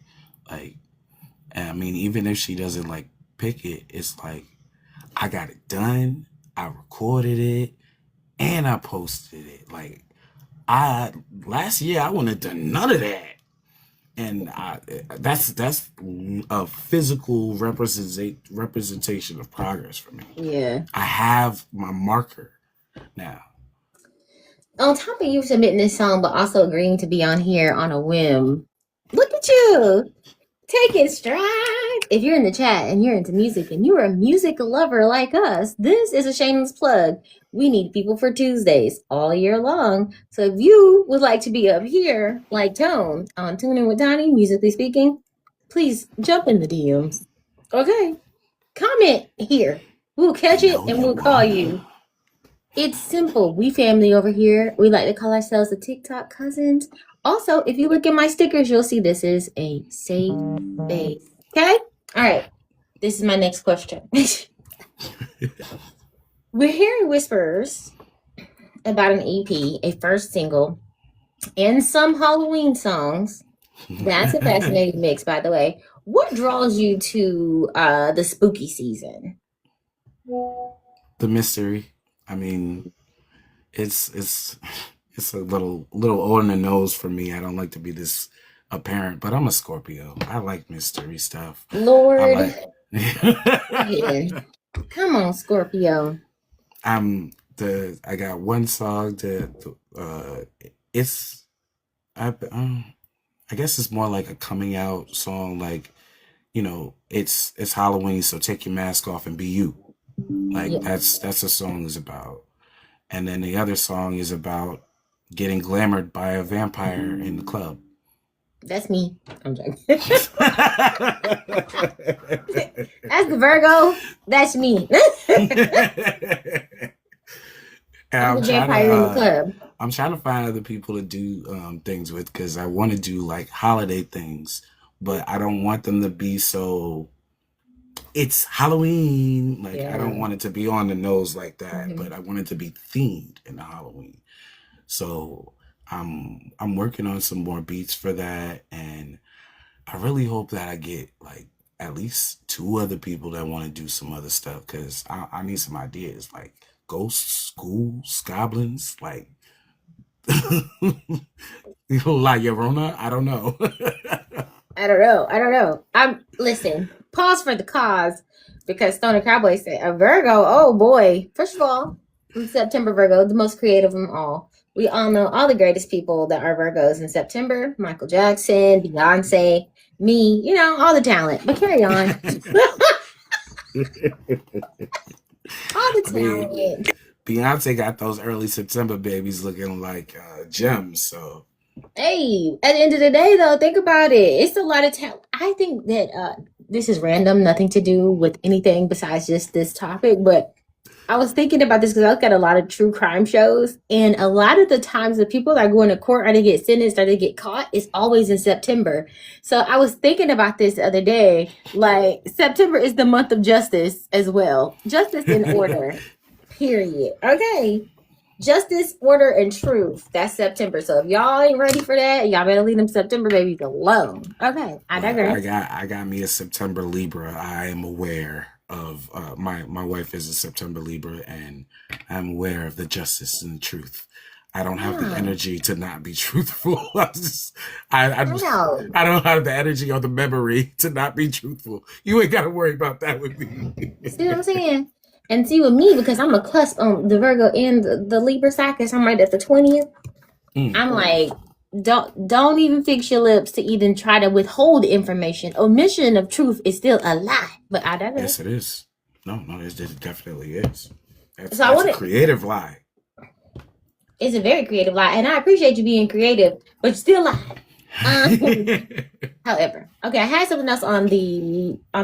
Speaker 2: Like, and I mean, even if she doesn't like pick it, it's like I got it done. I recorded it and I posted it. Like I last year I wouldn't have done none of that. And that's a physical representation of progress for me.
Speaker 1: Yeah.
Speaker 2: I have my marker now.
Speaker 1: On top of you submitting this song, but also agreeing to be on here on a whim, look at you taking stride. If you're in the chat and you're into music and you're a music lover like us, this is a shameless plug. We need people for Tuesdays all year long. So if you would like to be up here, like Tone, on Tune In with Tonnie, musically speaking, please jump in the DMs. Okay. Comment here. We'll catch it
Speaker 2: No,
Speaker 1: and
Speaker 2: you
Speaker 1: we'll call
Speaker 2: won't.
Speaker 1: you. It's simple. We family over here. We like to call ourselves the TikTok cousins. Also, if you look at my stickers, you'll see this is a safe space. Okay? All right. This is my next question. We're hearing whispers about an EP, a first single, and some Halloween songs. That's a fascinating mix, by the way. What draws you to the spooky season?
Speaker 2: The mystery. I mean, it's it's a little on the nose for me. I don't like to be this apparent, but I'm a Scorpio. I like mystery stuff. I
Speaker 1: Lord,
Speaker 2: like
Speaker 1: yeah. Come on, Scorpio.
Speaker 2: I got one song that it's I guess it's more like a coming out song. Like it's Halloween, so take your mask off and be you. Like
Speaker 1: Yeah.
Speaker 2: that's a song is about. And then the other song is about getting glamored by a vampire in the club.
Speaker 1: That's me. I'm joking. That's the Virgo. That's me.
Speaker 2: And
Speaker 1: I'm the vampire in the club.
Speaker 2: I'm trying to find other people to do things with, because I want to do like holiday things, but I don't want them to be so. It's Halloween. Like, I don't want it to be on the nose like that, but I want it to be themed in the Halloween. So I'm working on some more beats for that, and I really hope that I get like at least 2 other people that want to do some other stuff, because I need some ideas, like ghosts, ghouls, goblins, like La Llorona. I don't know.
Speaker 1: I don't know. Listen. Pause for the cause, because Stoner Cowboy said a Virgo. Oh boy! First of all, I'm September Virgo, the most creative of them all. We all know all the greatest people that are Virgos in September: Michael Jackson, Beyonce, me. You know, all the talent. But carry on. All the talent.
Speaker 2: Beyonce got those early September babies looking like gems. So,
Speaker 1: hey, at the end of the day, though, think about it. It's a lot of talent. I think that this is random, nothing to do with anything besides just this topic. But I was thinking about this because I look at a lot of true crime shows, and a lot of the times the people that are going to court or they get sentenced or they get caught is always in September. So I was thinking about this the other day. Like, September is the month of justice as well. Justice in order. Period. Okay. Justice, order, and truth. That's September. So if y'all ain't ready for that, y'all better leave them September babies alone. Okay, I digress.
Speaker 2: I got me a September Libra. I am aware of my wife is a September Libra, and I'm aware of the justice and the truth. I don't have the energy to not be truthful. I don't have the energy or the memory to not be truthful. You ain't got to worry about that with me.
Speaker 1: See what I'm saying? And see with me, because I'm a cusp on the Virgo and the Libra side, because I'm right at the 20th. I'm like, don't even fix your lips to even try to withhold information. Omission of truth is still a lie. But I digress.
Speaker 2: Yes, it is. No, it definitely is. That's a creative lie.
Speaker 1: It's a very creative lie, and I appreciate you being creative, but you still lie. However, okay, I had something else on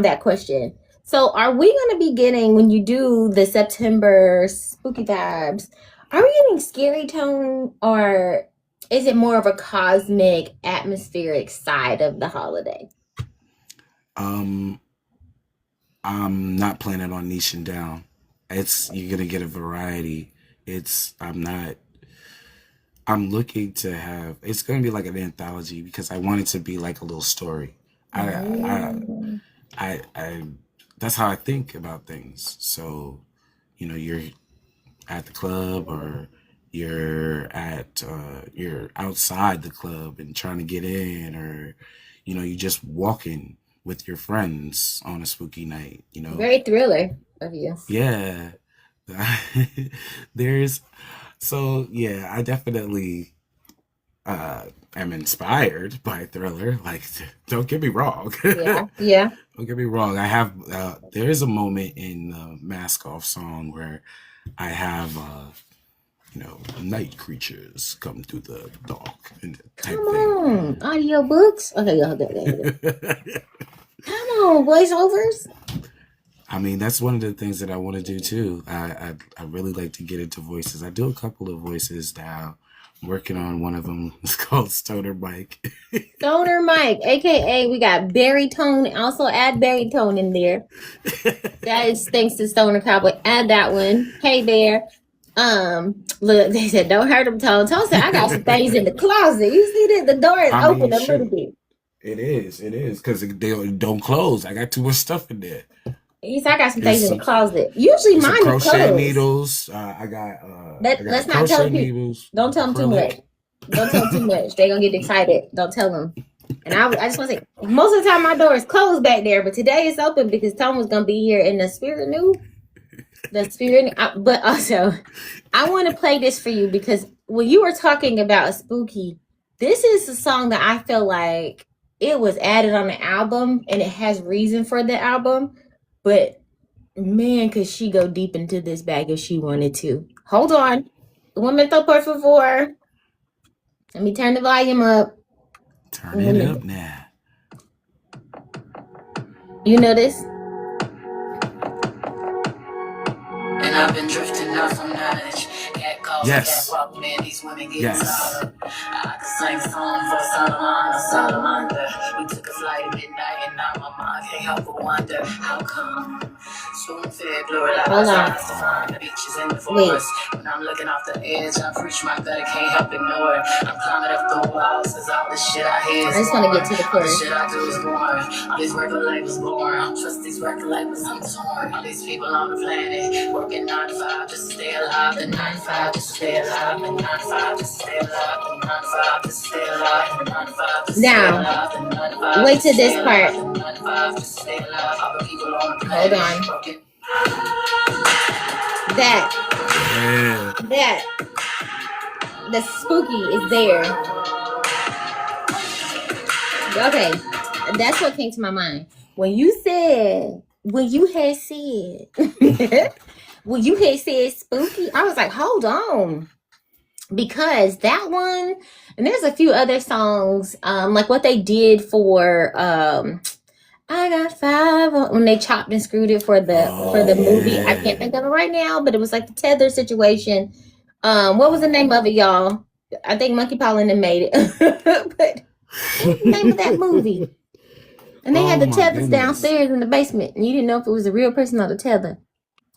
Speaker 1: that question. So are we going to be getting, when you do the September spooky vibes, are we getting scary tone, or is it more of a cosmic, atmospheric side of the holiday?
Speaker 2: I'm not planning on niching down. You're going to get a variety. I'm looking to have, it's going to be like an anthology, because I want it to be like a little story. That's how I think about things. So, you're at the club, or you're outside the club and trying to get in, or, you're just walking with your friends on a spooky night,
Speaker 1: Very thriller of you.
Speaker 2: Yeah. I definitely am inspired by thriller. Like, don't get me wrong.
Speaker 1: Yeah.
Speaker 2: Don't get me wrong. I have there is a moment in the Mask Off song where I have night creatures come through the dark and
Speaker 1: Come on, audiobooks. Okay. Come on, voiceovers.
Speaker 2: I mean, that's one of the things that I want to do too. I really like to get into voices. I do a couple of voices now. I'm working on one of them. It's called Stoner Mike.
Speaker 1: Stoner Mike, aka we got baritone. Also add baritone in there. That is thanks to Stoner Cowboy. Add that one. Hey there. Look, they said don't hurt him, Tone. Tone said I got some things in the closet. You see that the door is open a little bit.
Speaker 2: It is, because they don't close. I got too much stuff in there.
Speaker 1: He said I got some things in the closet. Usually mine is closed.
Speaker 2: Crochet needles. I got
Speaker 1: let's not tell people. Don't tell them too much. Don't tell them too much. They're gonna get excited. Don't tell them. And I just want to say, most of the time my door is closed back there, but today it's open because Tom was gonna be here in the spirit new. But also, I want to play this for you, because when you were talking about a spooky, this is a song that I feel like it was added on the album, and it has reason for the album. But man, could she go deep into this bag if she wanted to? Hold on, un momento, por favor. Let me turn the volume up.
Speaker 2: Turn it up now.
Speaker 1: You know this?
Speaker 3: And I've been drifting out from knowledge. Cat calls,
Speaker 2: Yes.
Speaker 3: cat walk, man, these women getting
Speaker 2: Yes.
Speaker 3: solid. I could sing song for Salamander. We took a flight at midnight and now my mind can't help but wonder how come. Spoon fed, blurry like
Speaker 1: Hold on.
Speaker 3: to find the beaches in the forest. When I'm looking off the edge, I preach my gut, I can't help ignore it. I'm climbing up the walls, cause all the shit I hear is
Speaker 1: I just want to get to the
Speaker 3: all the
Speaker 1: chorus.
Speaker 3: shit I do is born. All these record labels born. I don't trust these record labels, I'm torn. All these people on the planet working 9 to 5 just to stay alive. The 9 to 5 just to stay alive. The 9 to 5 just to stay alive. The 9 to 5 just to stay alive. The 9 to 5 just to stay
Speaker 1: Now,
Speaker 3: alive. The 9 to 5
Speaker 1: wait till this part.
Speaker 3: The 9 to 5 just to stay alive. All the people on the
Speaker 1: Hold
Speaker 3: planet
Speaker 1: on.
Speaker 3: working.
Speaker 1: That the spooky is there. Okay, that's what came to my mind when you had said spooky. I was like, hold on, because that one, and there's a few other songs, like what they did for I got 5 when they chopped and screwed it for the movie. I can't think of it right now, but it was like the tether situation. What was the name of it, y'all? I think Monkey Paw and them made it. But what's the name of that movie? And they had the tethers downstairs in the basement, and you didn't know if it was a real person or the tether.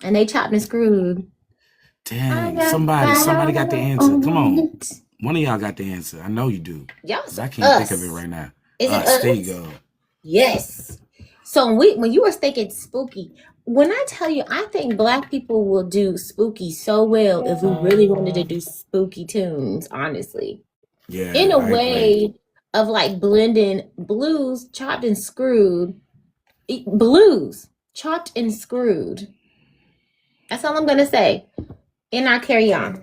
Speaker 1: And they chopped and screwed.
Speaker 2: Damn, somebody got the answer. Come on. One of y'all got the answer. I know you do.
Speaker 1: Y'all,
Speaker 2: I can't think of it right now.
Speaker 1: Is it
Speaker 2: there you go.
Speaker 1: Yes. So when you were thinking spooky, when I tell you, I think Black people will do spooky so well if we really wanted to do spooky tunes, honestly.
Speaker 2: Yeah.
Speaker 1: In a way of like blending blues, chopped and screwed. Blues, chopped and screwed. That's all I'm going to say. And I carry on.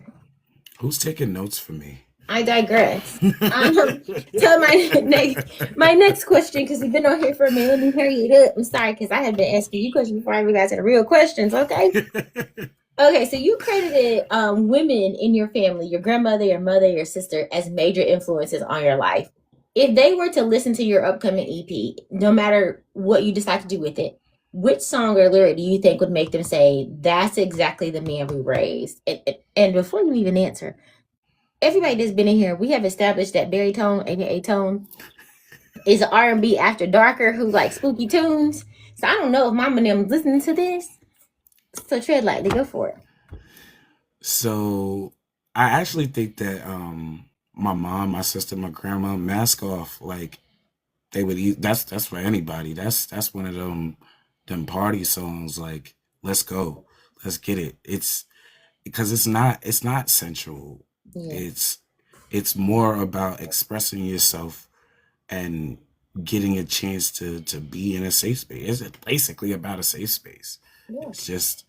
Speaker 2: Who's taking notes for me?
Speaker 1: I digress. So my next question, because we've been on here for a minute, let me hurry it up. I'm sorry, because I have been asking you questions before I even got to the real questions, okay? Okay, so you credited women in your family, your grandmother, your mother, your sister, as major influences on your life. If they were to listen to your upcoming EP, no matter what you decide to do with it, which song or lyric do you think would make them say, that's exactly the man we raised? And before you even answer, everybody that's been in here, we have established that baritone, aka Tone, is an R&B after darker who likes spooky tunes. So I don't know if Mama and them listening to this. So tread lightly, go for it.
Speaker 2: So I actually think that my mom, my sister, my grandma, Mask Off, like they would eat. That's for anybody. That's one of them party songs. Like, let's go, let's get it. It's because it's not sensual.
Speaker 1: Yeah.
Speaker 2: It's more about expressing yourself and getting a chance to be in a safe space. It's basically about a safe space.
Speaker 1: Yeah.
Speaker 2: It's just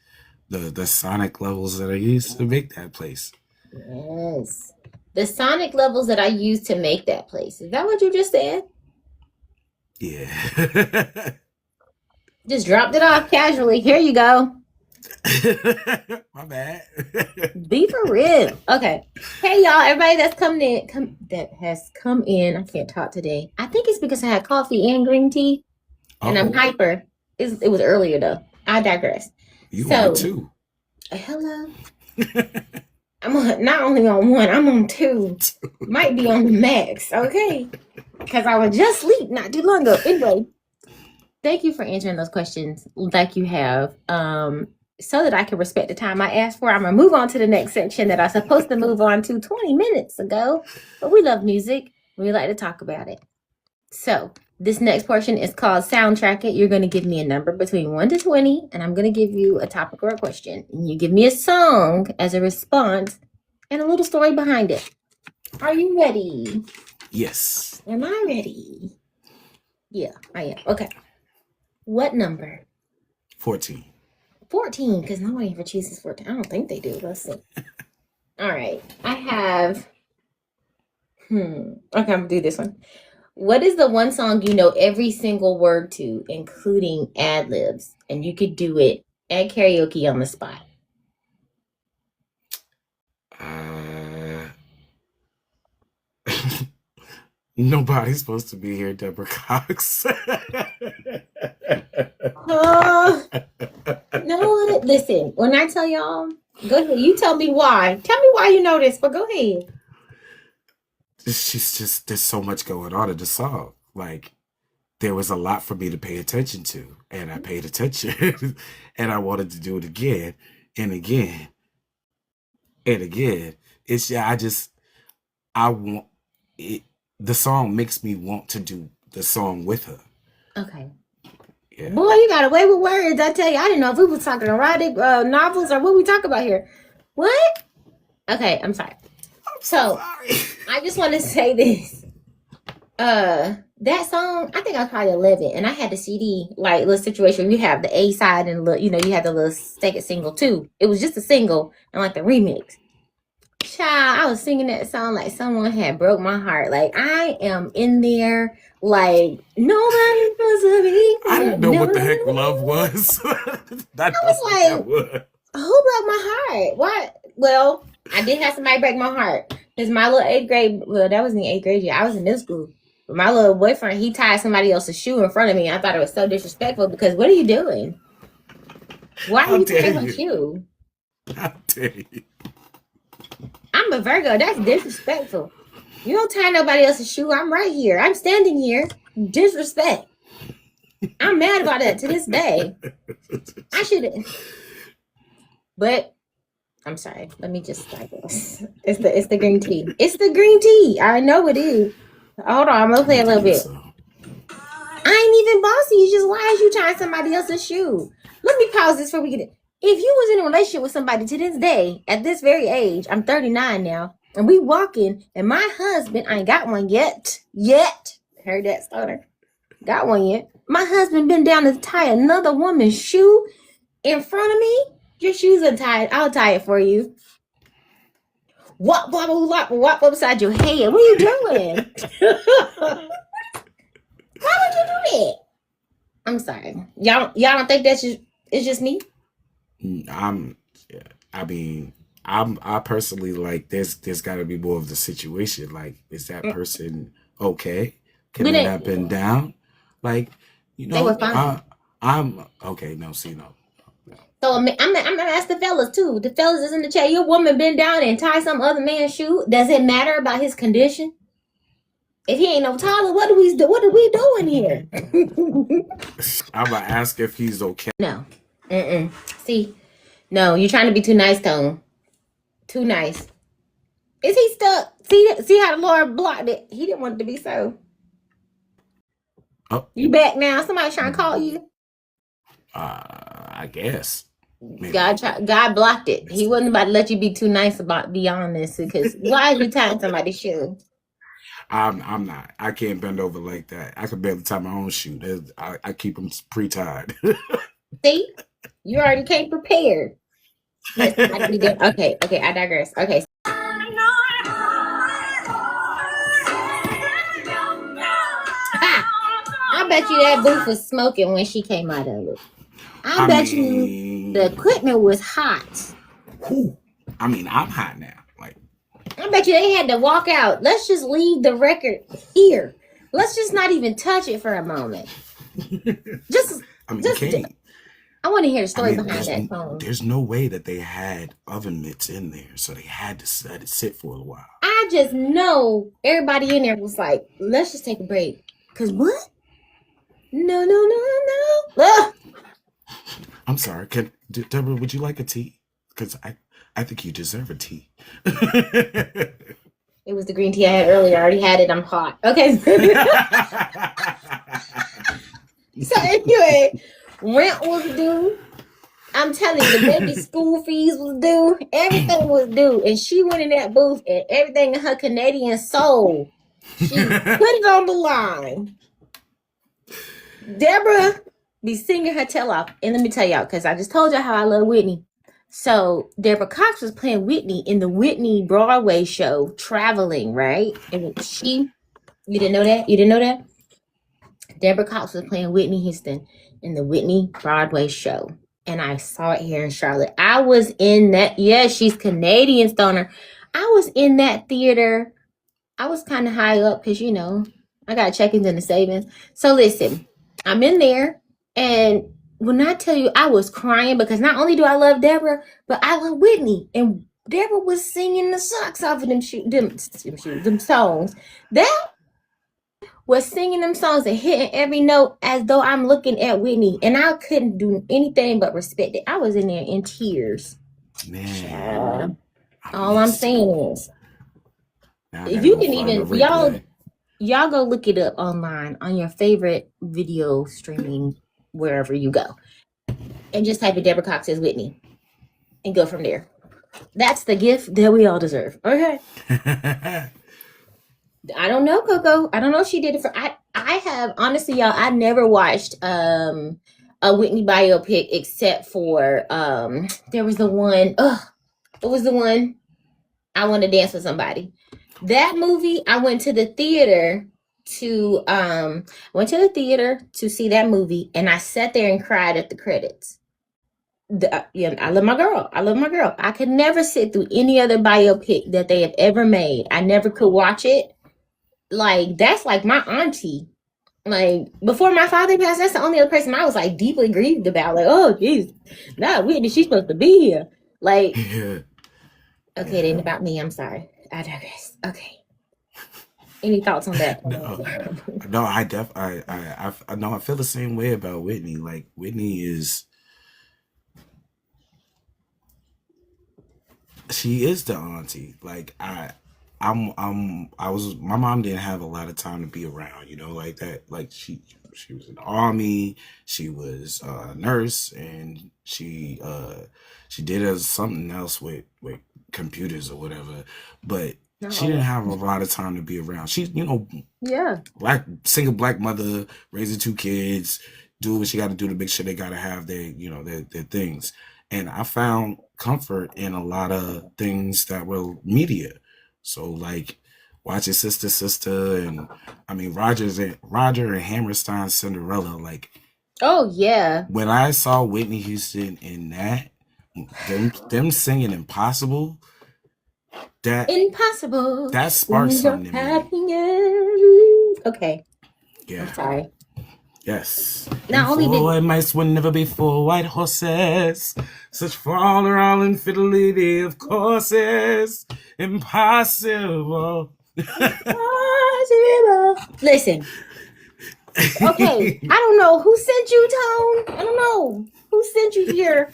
Speaker 2: the sonic levels that I use to make that place.
Speaker 1: Yes. The sonic levels that I use to make that place. Is that what you just said?
Speaker 2: Yeah.
Speaker 1: Just dropped it off casually. Here you go.
Speaker 2: My bad.
Speaker 1: Be for real. Okay. Hey y'all, everybody that's that has come in. I can't talk today. I think it's because I had coffee and green tea. And I'm hyper. It was earlier though. I digress.
Speaker 2: You are too.
Speaker 1: Hello. I'm not only on 1, I'm on 2. Might be on the max, okay? Because I was just asleep not too long ago. Anyway, thank you for answering those questions like you have. So that I can respect the time I asked for, I'm going to move on to the next section that I was supposed to move on to 20 minutes ago. But we love music. We like to talk about it. So this next portion is called Soundtrack It. You're going to give me a number between 1 to 20, and I'm going to give you a topic or a question. And you give me a song as a response and a little story behind it. Are you ready?
Speaker 2: Yes.
Speaker 1: Am I ready? Yeah, I am. Okay. What number?
Speaker 2: 14.
Speaker 1: 14, because nobody ever chooses 14. I don't think they do. Let's see. All right. I have... Okay, I'm going to do this one. What is the one song you know every single word to, including ad-libs? And you could do it at karaoke on the spot.
Speaker 2: Nobody's supposed to be here, Deborah Cox.
Speaker 1: Oh, no, listen, when I tell y'all, go ahead. You tell me why. Tell me why you know this, but go ahead.
Speaker 2: She's just, there's so much going on in the song. Like, there was a lot for me to pay attention to, and I paid attention, and I wanted to do it again and again and again. It's, yeah, I want it. The song makes me want to do the song with her.
Speaker 1: Okay.
Speaker 2: Yeah.
Speaker 1: Boy, you got away with words. I tell you, I didn't know if we were talking erotic novels or what we talk about here. What? Okay, I'm sorry. So, I just want to say this. That song, I think I was probably 11, and I had the CD, like, little situation. You have the A side and, you know, you have the little second single, too. It was just a single and, like, the remix. Child, I was singing that song like someone had broke my heart. Like, I am in there, like, nobody's supposed to be.
Speaker 2: I didn't know what the heck love was.
Speaker 1: I was like, who broke my heart? What? Well, I did have somebody break my heart. Because my little 8th grade, well, that was in the 8th grade year. I was in middle school. But my little boyfriend, he tied somebody else's shoe in front of me. I thought it was so disrespectful because what are you doing? Why are you tying my shoe?
Speaker 2: How dare you?
Speaker 1: I'm a Virgo. That's disrespectful. You don't tie nobody else's shoe. I'm right here. I'm standing here. Disrespect. I'm mad about that to this day. I should. But I'm sorry. Let me just start this. It's the green tea. It's the green tea. I know it is. Hold on. I'm gonna play a little bit. I ain't even bossy. It's just why is you tying somebody else's shoe? Let me pause this before we get it. If you was in a relationship with somebody to this day, at this very age, I'm 39 now, and we walking, and my husband, I ain't got one yet. Heard that stutter. Got one yet. My husband been down to tie another woman's shoe in front of me. Your shoes untied. I'll tie it for you. Wop, wop, wop, wop upside your head. What are you doing? Why would you do that? I'm sorry. Y'all don't think that's just, it's just me?
Speaker 2: I personally, like, there's got to be more of the situation. Like, is that person okay? Can they have been down? Like, you know,
Speaker 1: they were fine.
Speaker 2: I'm okay. No, see, no.
Speaker 1: So I'm gonna ask the fellas too. The fellas is in the chat. Your woman been down and tie some other man's shoe. Does it matter about his condition? If he ain't no taller, what are we doing here?
Speaker 2: I'm gonna ask if he's okay.
Speaker 1: No. See, no, you're trying to be too nice, Tone. Too nice. Is he stuck? See how the Lord blocked it? He didn't want it to be so.
Speaker 2: Oh,
Speaker 1: you back now? Somebody trying to call you?
Speaker 2: I guess. Maybe.
Speaker 1: God blocked it. He wasn't about to let you be too nice about beyond this because why are you tying somebody's shoe?
Speaker 2: I'm not. I can't bend over like that. I can barely tie my own shoe. I keep them pre-tied.
Speaker 1: See, you already came prepared. Okay, I digress. Okay. I bet you that booth was smoking when she came out of it. I bet you the equipment was hot.
Speaker 2: I mean, I'm hot now. Like,
Speaker 1: I bet you they had to walk out. Let's just leave the record here. Let's just not even touch it for a moment. I want to hear the story behind that phone.
Speaker 2: There's no way that they had oven mitts in there, so they had to let it sit for a while.
Speaker 1: I just know everybody in there was like, let's just take a break. Because what? No.
Speaker 2: I'm sorry. Deborah, would you like a tea? Because I think you deserve a tea.
Speaker 1: It was the green tea I had earlier. I already had it. I'm hot. Okay. So anyway, rent was due. I'm telling you, the baby school fees was due. Everything was due. And she went in that booth and everything in her Canadian soul, she put it on the line. Deborah be singing her tail off. And let me tell y'all, because I just told y'all how I love Whitney. So Deborah Cox was playing Whitney in the Whitney Broadway show, Traveling, right? And you didn't know that? You didn't know that? Deborah Cox was playing Whitney Houston in the Whitney Broadway show. And I saw it here in Charlotte. I was in that. Yes, she's Canadian, Stoner. I was in that theater I was kind of high up because, you know, I got check-ins and the savings. So listen, I'm in there, and when I tell you I was crying because not only do I love Deborah, but I love Whitney. And Deborah was singing the socks off of them songs. That was singing them songs and hitting every note as though I'm looking at Whitney. And I couldn't do anything but respect it. I was in there in tears.
Speaker 2: Man.
Speaker 1: All I'm saying is,
Speaker 2: Now I
Speaker 1: if
Speaker 2: gotta
Speaker 1: you
Speaker 2: go
Speaker 1: can
Speaker 2: find
Speaker 1: even,
Speaker 2: the replay.
Speaker 1: y'all go look it up online on your favorite video streaming, wherever you go, and just type in Deborah Cox as Whitney and go from there. That's the gift that we all deserve. Okay. I don't know, Coco. I don't know if she did it for. I have, honestly, y'all. I never watched a Whitney biopic except for there was the one. It was the one, I Want to Dance with Somebody. That movie, I went to the theater to see that movie, and I sat there and cried at the credits. Yeah, I love my girl. I could never sit through any other biopic that they have ever made. I never could watch it. Like, that's like my auntie. Like, before my father passed, that's the only other person I was like deeply grieved about. Like, oh jeez, not Whitney, she's supposed to be here. Like,
Speaker 2: Yeah.
Speaker 1: okay, it ain't about me. I'm sorry. I digress. Okay. Any thoughts on that?
Speaker 2: No, I feel the same way about Whitney. Like, Whitney is, she is the auntie. Like, my mom didn't have a lot of time to be around, you know, like that. Like, she was in the army, she was a nurse, and she did something else with computers or whatever, but she didn't have a lot of time to be around. She, you know,
Speaker 1: Yeah.
Speaker 2: single black mother, raising 2 kids, do what she got to do to make sure they got to have their, you know, their things. And I found comfort in a lot of things that were media. So, like, watching Sister, and I mean Roger and Hammerstein's Cinderella. Like,
Speaker 1: Oh yeah.
Speaker 2: when I saw Whitney Houston in that, them singing Impossible,
Speaker 1: Impossible.
Speaker 2: that sparked
Speaker 1: Things
Speaker 2: something
Speaker 1: are
Speaker 2: in me.
Speaker 1: happening. Okay.
Speaker 2: Yeah.
Speaker 1: I'm sorry.
Speaker 2: Yes.
Speaker 1: Not only
Speaker 2: Four
Speaker 1: did
Speaker 2: white mice will never be 4 white horses. Such fall around infidelity, of course, is impossible.
Speaker 1: Listen. Okay, I don't know who sent you, Tone. I don't know who sent you here,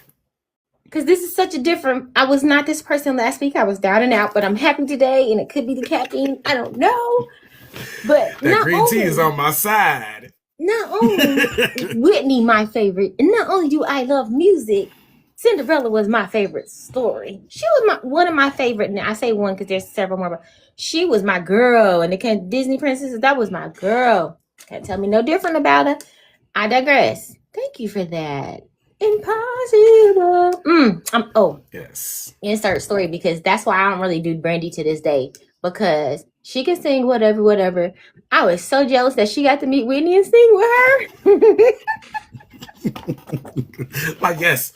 Speaker 1: because this is such a different. I was not this person last week. I was down and out, but I'm happy today, and it could be the caffeine. I don't know, but
Speaker 2: That green tea is on my side.
Speaker 1: Not only is Whitney my favorite, and not only do I love music, Cinderella was my favorite story. She was one of my favorite. Now I say one because there's several more, but she was my girl. And the Disney princesses, that was my girl. Can't tell me no different about her. I digress. Thank you for that. Impossible.
Speaker 2: Yes.
Speaker 1: Insert story, because that's why I don't really do Brandy to this day, because she can sing whatever. I was so jealous that she got to meet Whitney and sing with her.
Speaker 2: Like, yes,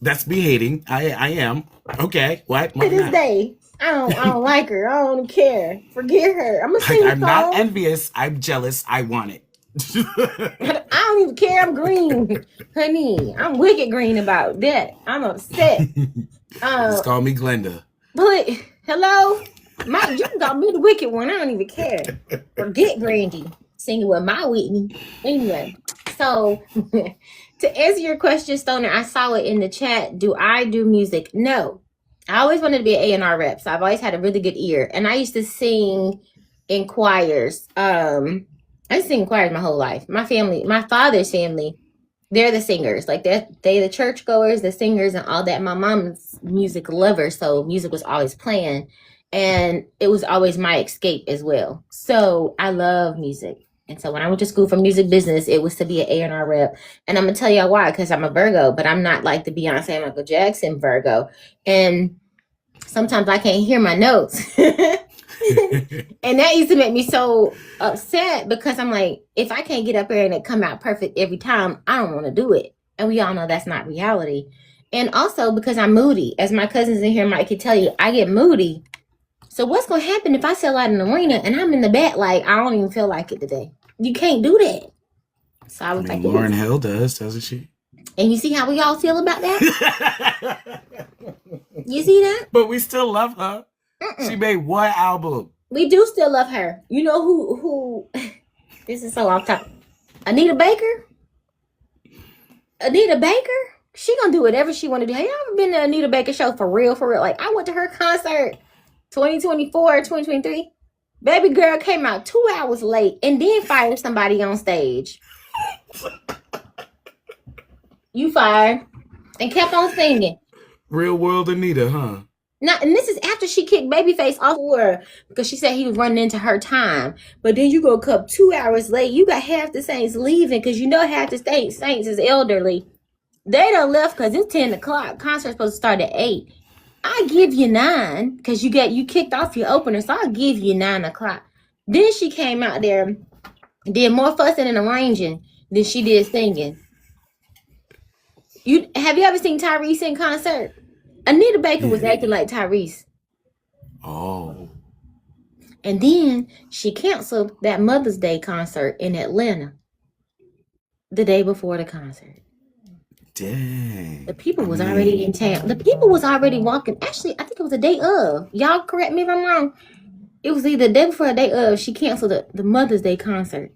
Speaker 2: that's me hating. I am. Okay, what?
Speaker 1: To this day, I don't like her. I don't care. Forget her. I'm gonna sing.
Speaker 2: I'm not envious. I'm jealous. I want it.
Speaker 1: I don't even care. I'm green, honey. I'm wicked green about that. I'm upset.
Speaker 2: Just call me Glenda.
Speaker 1: But hello, you can call me the wicked one. I don't even care. Forget Brandy singing with my Whitney. Anyway, so to answer your question, Stoner, I saw it in the chat. Do I do music? No. I always wanted to be an A&R rep, so I've always had a really good ear, and I used to sing in choirs. I used to sing in choirs my whole life. My father's family, they're the singers. Like, they the churchgoers, the singers, and all that. My mom's music lover, so music was always playing, and it was always my escape as well. So I love music. And so when I went to school for music business, it was to be an A&R rep. And I'm going to tell y'all why, because I'm a Virgo, but I'm not like the Beyonce and Michael Jackson Virgo. And sometimes I can't hear my notes. And that used to make me so upset, because I'm like, if I can't get up here and it come out perfect every time, I don't want to do it. And we all know that's not reality. And also because I'm moody. As my cousins in here might could tell you, I get moody. So what's gonna happen if I sell out an arena and I'm in the back like I don't even feel like it today? You can't do that. So I was like,
Speaker 2: Lauryn Hill does, doesn't she?
Speaker 1: And you see how we all feel about that? You see that?
Speaker 2: But we still love her. She made one album.
Speaker 1: We do still love her. You know who this is so off topic. Anita Baker? Anita Baker? She gonna do whatever she wanna do. Have you ever been to Anita Baker show for real? Like I went to her concert 2024, 2023. Baby girl came out 2 hours late and then fired somebody on stage. You fired and kept on singing.
Speaker 2: Real world Anita, huh?
Speaker 1: Now, and this is after she kicked Babyface off her because she said he was running into her time. But then you go come 2 hours late. You got half the Saints leaving because you know half the Saints is elderly. They done left because it's 10 o'clock. Concert's supposed to start at 8. I give you 9 because you kicked off your opener, so I'll give you 9 o'clock. Then she came out there and did more fussing and arranging than she did singing. Have you ever seen Tyrese in concert? Anita Baker was acting like Tyrese.
Speaker 2: Oh.
Speaker 1: And then she canceled that Mother's Day concert in Atlanta the day before the concert.
Speaker 2: Dang.
Speaker 1: The people was already in town. The people was already walking. Actually, I think it was the day of. Y'all correct me if I'm wrong. It was either the day before or the day of. She canceled the Mother's Day concert.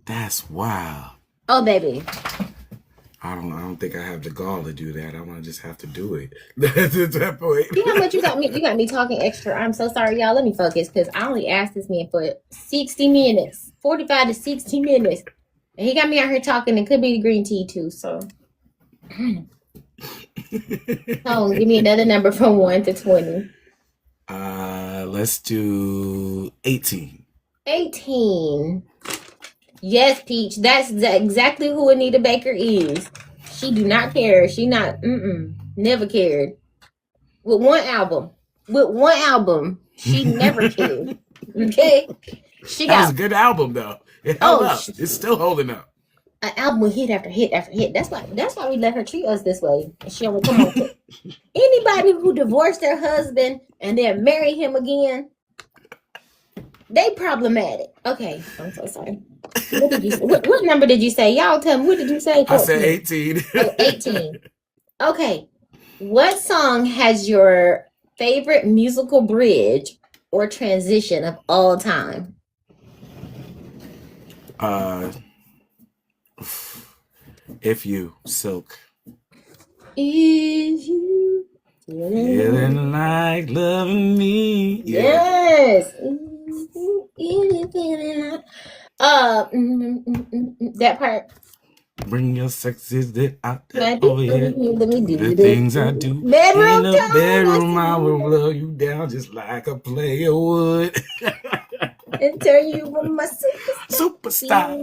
Speaker 2: That's wild.
Speaker 1: Oh, baby.
Speaker 2: I don't think I have the gall to do that. I'm gonna just have to do it. At that point.
Speaker 1: You know how much you got me talking extra. I'm so sorry, y'all. Let me focus because I only asked this man for 60 minutes. 45 to 60 minutes. And he got me out here talking. It could be the green tea too, so. Oh, give me another number from 1 to 20.
Speaker 2: Let's do 18.
Speaker 1: 18. Yes, Peach. That's exactly who Anita Baker is. She do not care. She not, never cared. With one album, she never cared. Okay?
Speaker 2: That was a good album, though. It held up. It's still holding up.
Speaker 1: An album with hit after hit after hit. That's why we let her treat us this way. And she don't come on. Anybody who divorced their husband and then marry him again, they problematic. Okay, I'm so sorry. What did you say? What number did you say? Y'all tell me. What did you say? 14?
Speaker 2: I said 18.
Speaker 1: Oh, 18. Okay. What song has your favorite musical bridge or transition of all time?
Speaker 2: If You, Silk.
Speaker 1: If you
Speaker 2: feeling like loving me.
Speaker 1: Yes. That part.
Speaker 2: Bring your sexy out
Speaker 1: Let
Speaker 2: over here.
Speaker 1: me do
Speaker 2: The
Speaker 1: this.
Speaker 2: things I do
Speaker 1: Bedroom
Speaker 2: in the
Speaker 1: time.
Speaker 2: bedroom, I will love you down just like a player would.
Speaker 1: And turn you from my
Speaker 2: Superstar.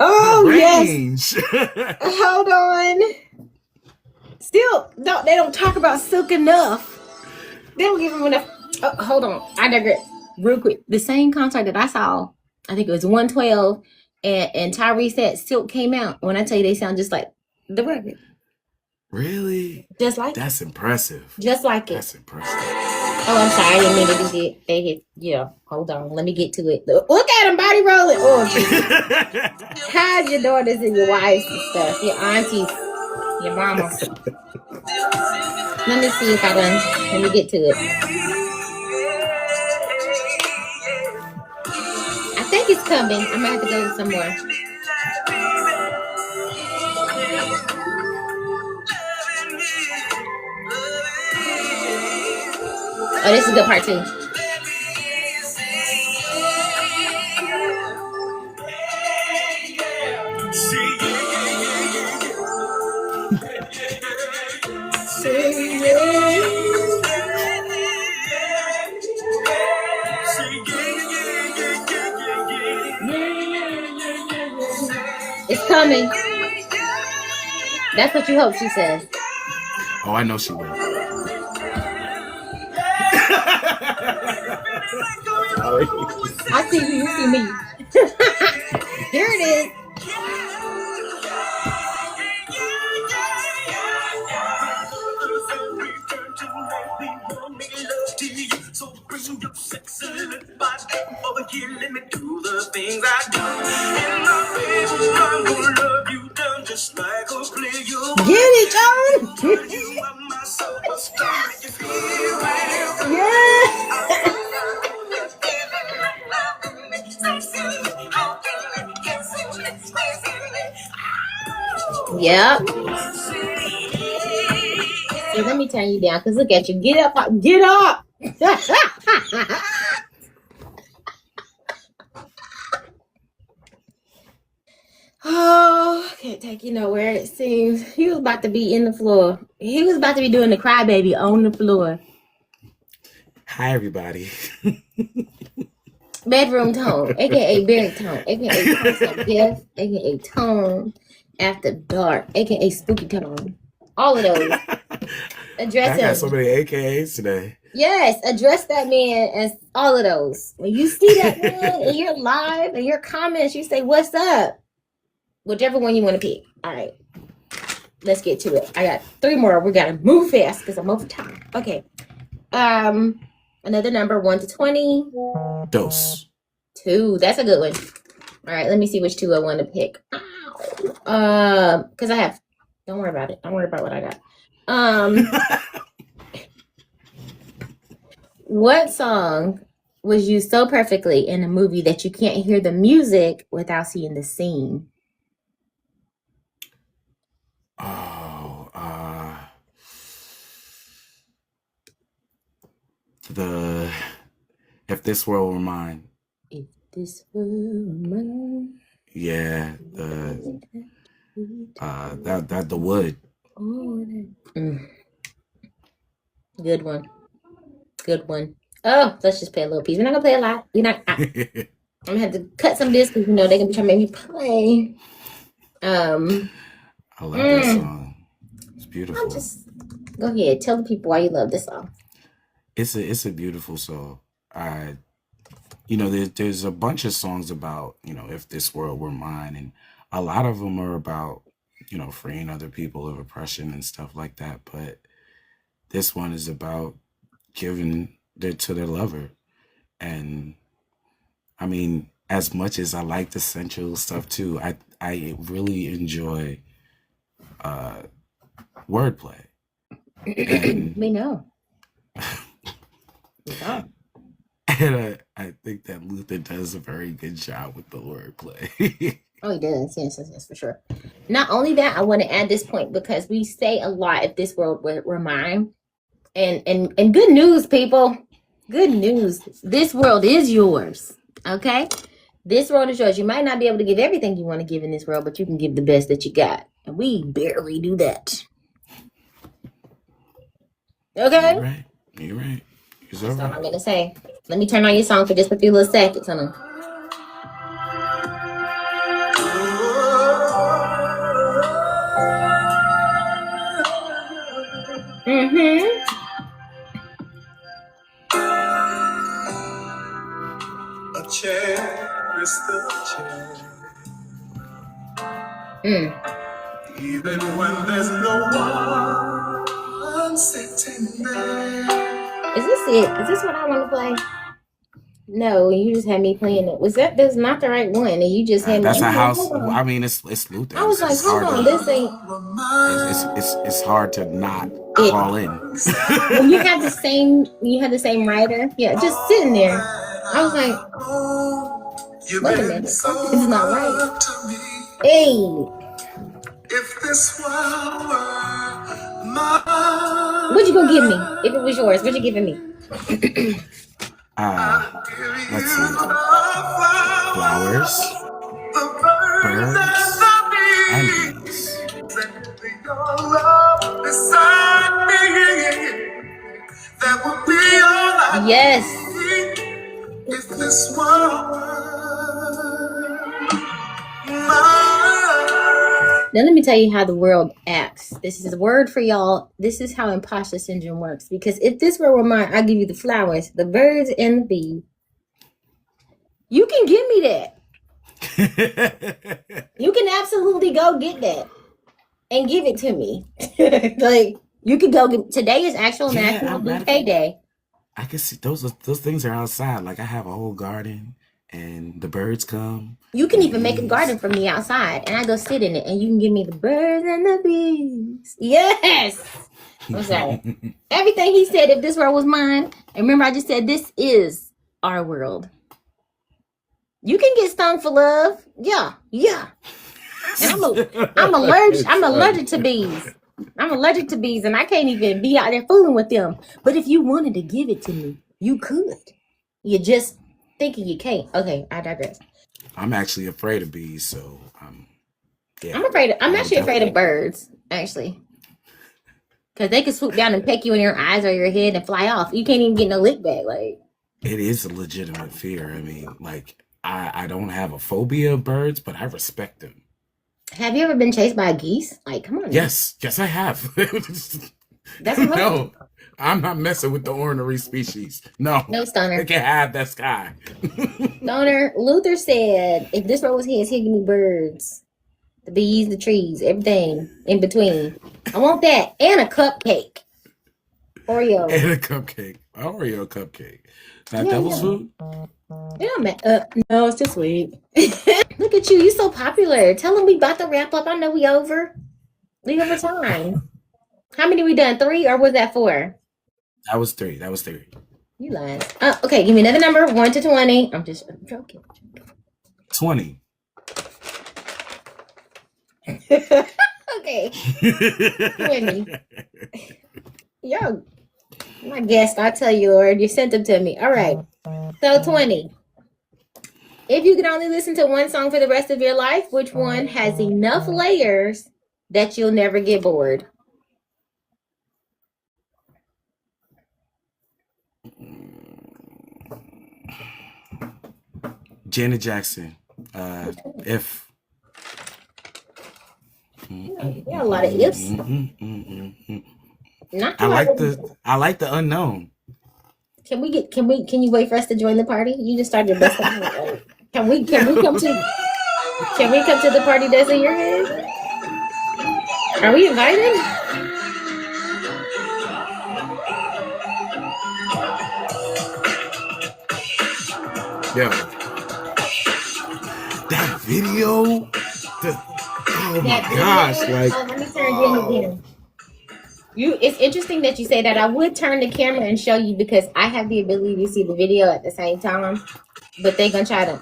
Speaker 1: Oh,
Speaker 2: Range.
Speaker 1: yes. Hold on. Still, they don't talk about Silk enough. They don't give him enough. Oh, hold on. I digress. Real quick. The same concert that I saw, I think it was 112, and Tyrese said Silk came out. When I tell you they sound just like the record.
Speaker 2: Really?
Speaker 1: Just like
Speaker 2: That's impressive.
Speaker 1: Just like it.
Speaker 2: That's impressive.
Speaker 1: Oh, I'm sorry. I didn't mean to do that. They hit. Yeah. Hold on. Let me get to it. Look at him body rolling. Oh, Jesus. Hide your daughters and your wives and stuff. Your aunties. Your mama. Let me see if I can. Let me get to it. I think it's coming. I'm gonna have to go some more. Oh, this is the part 2. It's coming. That's what you hope she says.
Speaker 2: Oh, I know she will.
Speaker 1: I see you, you see me. Here it is. Get it, John. Yeah. Yep. So let me turn you down because look at you. Get up. Get up. Oh, can't take you nowhere, it seems. He was about to be in the floor. He was about to be doing the crybaby on the floor.
Speaker 2: Hi, everybody.
Speaker 1: Bedroom tone, aka baritone, aka ToneSoDef, aka tone after dark, aka spooky tone. All of those. Address
Speaker 2: I got
Speaker 1: him.
Speaker 2: so many AKAs today.
Speaker 1: Yes, address that man as all of those. When you see that man in your live and your comments, you say, "What's up?" Whichever one you want to pick. All right. Let's get to it. I got 3 more. We gotta move fast because I'm over time. Okay. Another number 1 to 20.
Speaker 2: Dos.
Speaker 1: 2. That's a good one. All right. Let me see which 2 I want to pick. Because I have. Don't worry about it. Don't worry about what I got. What song was used so perfectly in a movie that you can't hear the music without seeing the scene?
Speaker 2: If This World Were Mine.
Speaker 1: If this were mine.
Speaker 2: Yeah, the wood.
Speaker 1: Good one. Good one. Oh, let's just play a little piece. We're not gonna play a lot. I'm gonna have to cut some of this because they're gonna be trying to make me play.
Speaker 2: I love that song. It's beautiful.
Speaker 1: Go ahead. Tell the people why you love this song.
Speaker 2: It's a beautiful song. There's a bunch of songs about, if this world were mine, and a lot of them are about, freeing other people of oppression and stuff like that. But this one is about giving it to their lover. And I mean, as much as I like the sensual stuff too, I really enjoy wordplay. And
Speaker 1: we know.
Speaker 2: And I think that Luther does a very good job with the wordplay.
Speaker 1: Oh, he does. Yes, for sure. Not only that, I want to add this point because we say a lot, if this world were mine. And good news, people. Good news. This world is yours. Okay? This world is yours. You might not be able to give everything you want to give in this world, but you can give the best that you got. And we barely do that. Okay?
Speaker 2: You're right.
Speaker 1: That's all I'm going to say. Let me turn on your song for just a few little seconds. Hold on.
Speaker 3: A chair is still a chair. Even when there's no one sitting there.
Speaker 1: Is this it? Is this what I want to play? No, you just had me playing it. That's not the right one, and you just had me.
Speaker 2: That's a house. I mean, it's Luther.
Speaker 1: I was like, hold on, this ain't.
Speaker 2: It's hard to not call in.
Speaker 1: When you have the same writer, yeah, just sitting there. I was like, wait a minute, this is not right. Hey.
Speaker 3: If this were mine.
Speaker 1: What'd you go give me? If it was yours, what'd you giving me?
Speaker 2: Let's see. Flowers, birds, and bees.
Speaker 1: Yes.
Speaker 3: If this were
Speaker 1: now let me tell you how the world acts. This is a word for y'all. This is how imposter syndrome works. Because if this were mine, I'll give you the flowers, the birds, and the bees. You can give me that. You can absolutely go get that and give it to me. Like you could go get. Today is actual National Bouquet Day.
Speaker 2: I can see those things are outside. Like I have a whole garden. and the birds come.
Speaker 1: You can
Speaker 2: the
Speaker 1: even make a
Speaker 2: bees.
Speaker 1: garden for me outside, and I go sit in it, and you can give me the birds and the bees. Yes. I'm sorry. Everything he said, if this world was mine, and remember I just said this is our world. You can get stung for love. Yeah. And I'm allergic to bees. I'm allergic to bees, and I can't even be out there fooling with them. But if you wanted to give it to me, you could. You're just thinking you can't. Okay, I digress.
Speaker 2: I'm actually afraid of bees, so yeah.
Speaker 1: I'm actually afraid of birds, actually. Because they can swoop down and peck you in your eyes or your head and fly off. You can't even get no lick back. Like,
Speaker 2: it is a legitimate fear. I mean, like, I don't have a phobia of birds, but I respect them.
Speaker 1: have you ever been chased by a geese? Like, come on.
Speaker 2: Yes, I have.
Speaker 1: That's
Speaker 2: No, I'm not messing with the ornery species. No,
Speaker 1: Stoner.
Speaker 2: they can have that sky.
Speaker 1: Stoner, Luther said, if this world was his, he'd give me birds, the bees, the trees, everything in between. I want that and a cupcake. Oreo.
Speaker 2: And a cupcake. Oreo cupcake. That
Speaker 1: Yeah,
Speaker 2: devil's
Speaker 1: yeah.
Speaker 2: food?
Speaker 1: Yeah, man. No, it's just sweet. Look at you. You so popular. Tell them we about to wrap up. I know we over. We over time. How many we done? 3 or was that 4?
Speaker 2: That was 3.
Speaker 1: You lying. Okay, give me another number. 1 to 20. I'm joking.
Speaker 2: 20.
Speaker 1: Okay. 20. Yo, my guest, I tell you, Lord, you sent them to me. All right. So 20. If you could only listen to one song for the rest of your life, which one has enough layers that you'll never get bored?
Speaker 2: Janet Jackson. If.
Speaker 1: Yeah, a lot of ifs. Not
Speaker 2: I like the unknown.
Speaker 1: Can you wait for us to join the party? You just started busting out. Can we come to the party that's in your head? Are we invited?
Speaker 2: Yeah. That video. Oh my gosh! Like,
Speaker 1: let me turn it again. It's interesting that you say that. I would turn the camera and show you because I have the ability to see the video at the same time, but they're gonna try to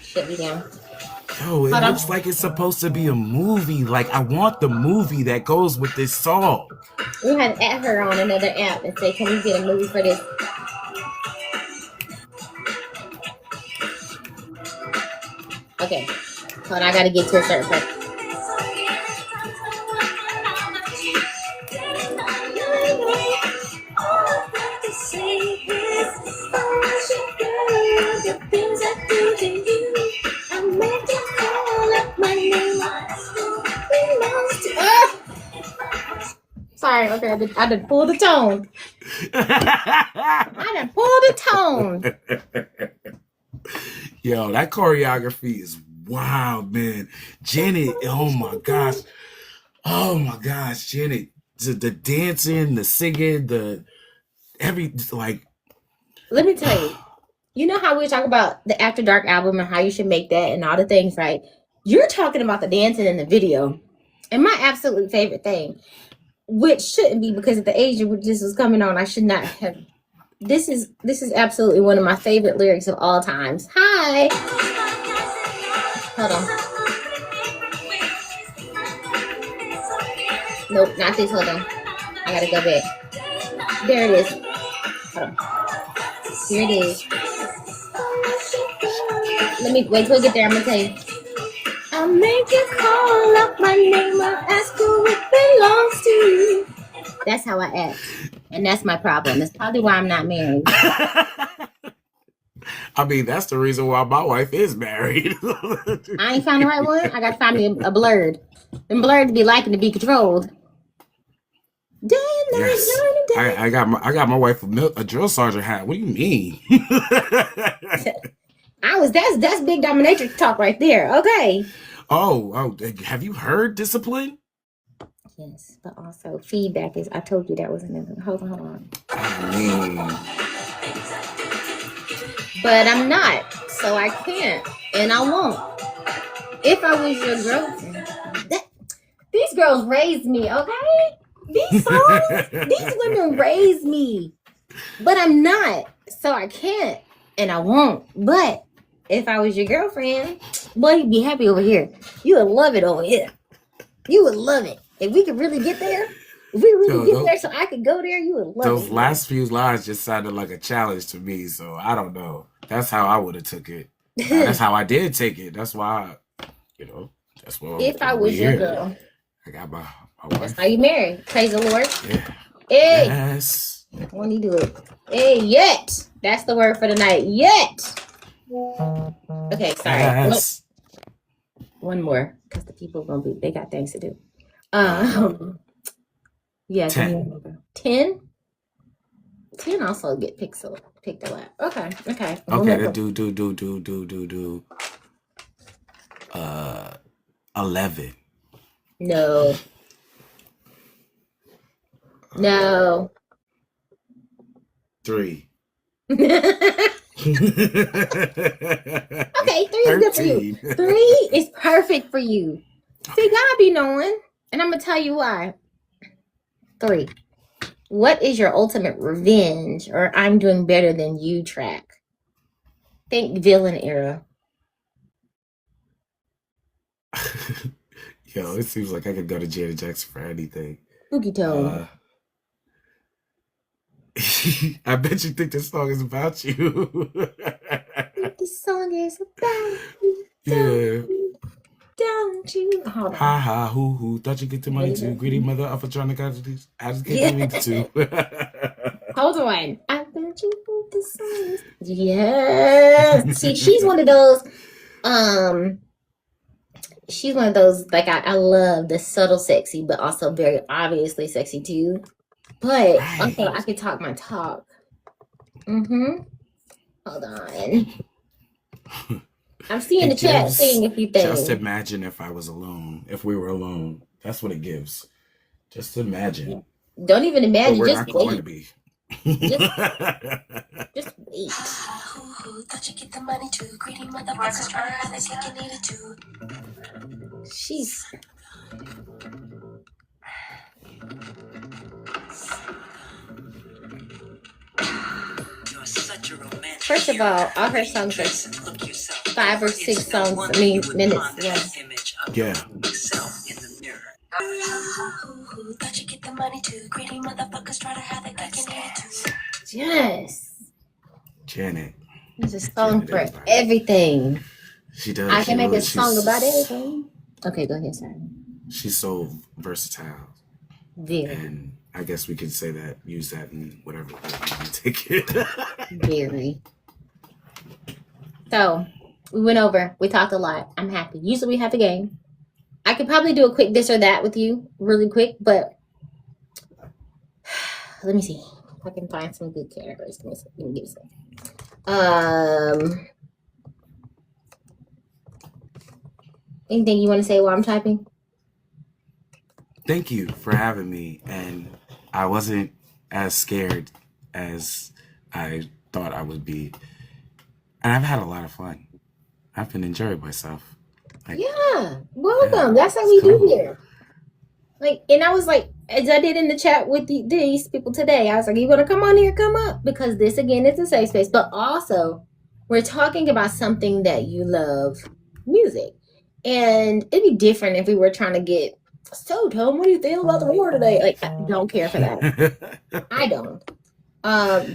Speaker 1: shut me down.
Speaker 2: Yo, it looks like it's supposed to be a movie. Like, I want the movie that goes with this song.
Speaker 1: We had to add her on another app and say, can we get a movie for this? Okay. Hold on, I gotta get to a certain point. Sorry, okay, I done pulled the tone. I done pulled the tone.
Speaker 2: Yo, that choreography is wild, man. Janet, oh my gosh, Janet, the dancing, the singing,
Speaker 1: Let me tell you, you know how we talk about the After Dark album and how you should make that and all the things, right? You're talking about the dancing in the video. And my absolute favorite thing, which shouldn't be because at the age which this was coming on, I should not have. This is absolutely one of my favorite lyrics of all times. Hi. Hold on. Nope, not this. Hold on. I gotta go back. There it is. Hold on. Here it is. Let me wait till we get there. I'm gonna tell you. I'll make you call up my name. I'll ask who it belongs to. That's how I act. And that's my problem. That's probably why I'm not married.
Speaker 2: I mean, that's the reason why my wife is married.
Speaker 1: I ain't found the right one. I got to find me a blurred. And blurred be liking to be controlled. Day and night,
Speaker 2: Yes.
Speaker 1: night and day.
Speaker 2: I got my wife a drill sergeant hat. What do you mean?
Speaker 1: That's big dominatrix talk right there. Okay.
Speaker 2: Oh, have you heard discipline?
Speaker 1: Yes, but also feedback is. I told you that was another. Hold on.
Speaker 2: I mean,
Speaker 1: but I'm not, so I can't, and I won't. If I was your girlfriend, these girls raised me, okay? These women raised me, but I'm not, so I can't, and I won't. But if I was your girlfriend, boy, you'd be happy over here. You would love it over here. You would love it. If we could really get there, if we really get there so I could go there, you would love
Speaker 2: Those
Speaker 1: it.
Speaker 2: last few lines just sounded like a challenge to me, so I don't know. That's how I would have took it. That's how I did take it. That's why, that's what.
Speaker 1: If I was your girl,
Speaker 2: I got my
Speaker 1: that's
Speaker 2: wife.
Speaker 1: how you marry. Praise the Lord.
Speaker 2: Yeah.
Speaker 1: Hey,
Speaker 2: Yes.
Speaker 1: when you do it. Hey, yet. That's the word for the night. Yet. Okay, sorry.
Speaker 2: Yes.
Speaker 1: One more, because the people they got things to do. Yeah.
Speaker 2: 10.
Speaker 1: 10. 10 also get picked a lot. Okay.
Speaker 2: Okay, do 11.
Speaker 1: No.
Speaker 2: 3.
Speaker 1: Okay, 3 is good for you. 3 is perfect for you. See, God be knowing, and I'm gonna tell you why. 3. What is your ultimate revenge or I'm doing better than you track? Think villain era.
Speaker 2: Yo, it seems like I could go to Janet Jackson for anything.
Speaker 1: Spooky tone.
Speaker 2: I bet you think this song is about you.
Speaker 1: This song is about you.
Speaker 2: Yeah.
Speaker 1: Don't you? Hold on.
Speaker 2: Ha ha hoo hoo. Thought you get the money too. Greedy mother of a trying to catch these. I just can't believe it too.
Speaker 1: Hold on. I bet you think this song is. Yes. See, she's one of those. She's one of those. Like I love the subtle sexy, but also very obviously sexy too. But also, I could talk my talk. Hold on. I'm seeing the chat saying a few things.
Speaker 2: Just imagine if I was alone. If we were alone. That's what it gives. Just imagine.
Speaker 1: Don't even imagine.
Speaker 2: But we're
Speaker 1: just
Speaker 2: not
Speaker 1: wait.
Speaker 2: going to be.
Speaker 1: Just wait.
Speaker 3: Thought you get the money too. Greedy motherfuckers trying to think you needed to.
Speaker 1: She's. First of all her songs are 5 or 6 songs. Minutes.
Speaker 2: Yeah.
Speaker 3: Thought you get the money too. Greedy motherfuckers try to have the cake and eat it too.
Speaker 1: Yes.
Speaker 2: Janet.
Speaker 1: There's a song for everything.
Speaker 2: She does.
Speaker 1: I can make a song about everything. Okay, go ahead, sorry.
Speaker 2: She's so versatile.
Speaker 1: Very.
Speaker 2: And I guess we could say that, use that in whatever way you take it.
Speaker 1: Very. So, we went over. We talked a lot. I'm happy. Usually we have a game. I could probably do a quick this or that with you really quick, but let me see if I can find some good categories. Let me give some. Anything you want to say while I'm typing?
Speaker 2: Thank you for having me. And I wasn't as scared as I thought I would be. And I've had a lot of fun. I've been enjoying myself.
Speaker 1: Yeah, welcome. That's how we do here. And I was like, as I did in the chat with these people today, I was like, you want to come on here? Come up. Because this, again, is a safe space. But also, we're talking about something that you love, music. And it'd be different if we were trying to get, so Tom, what do you feel about the war today? I don't care for that. I don't.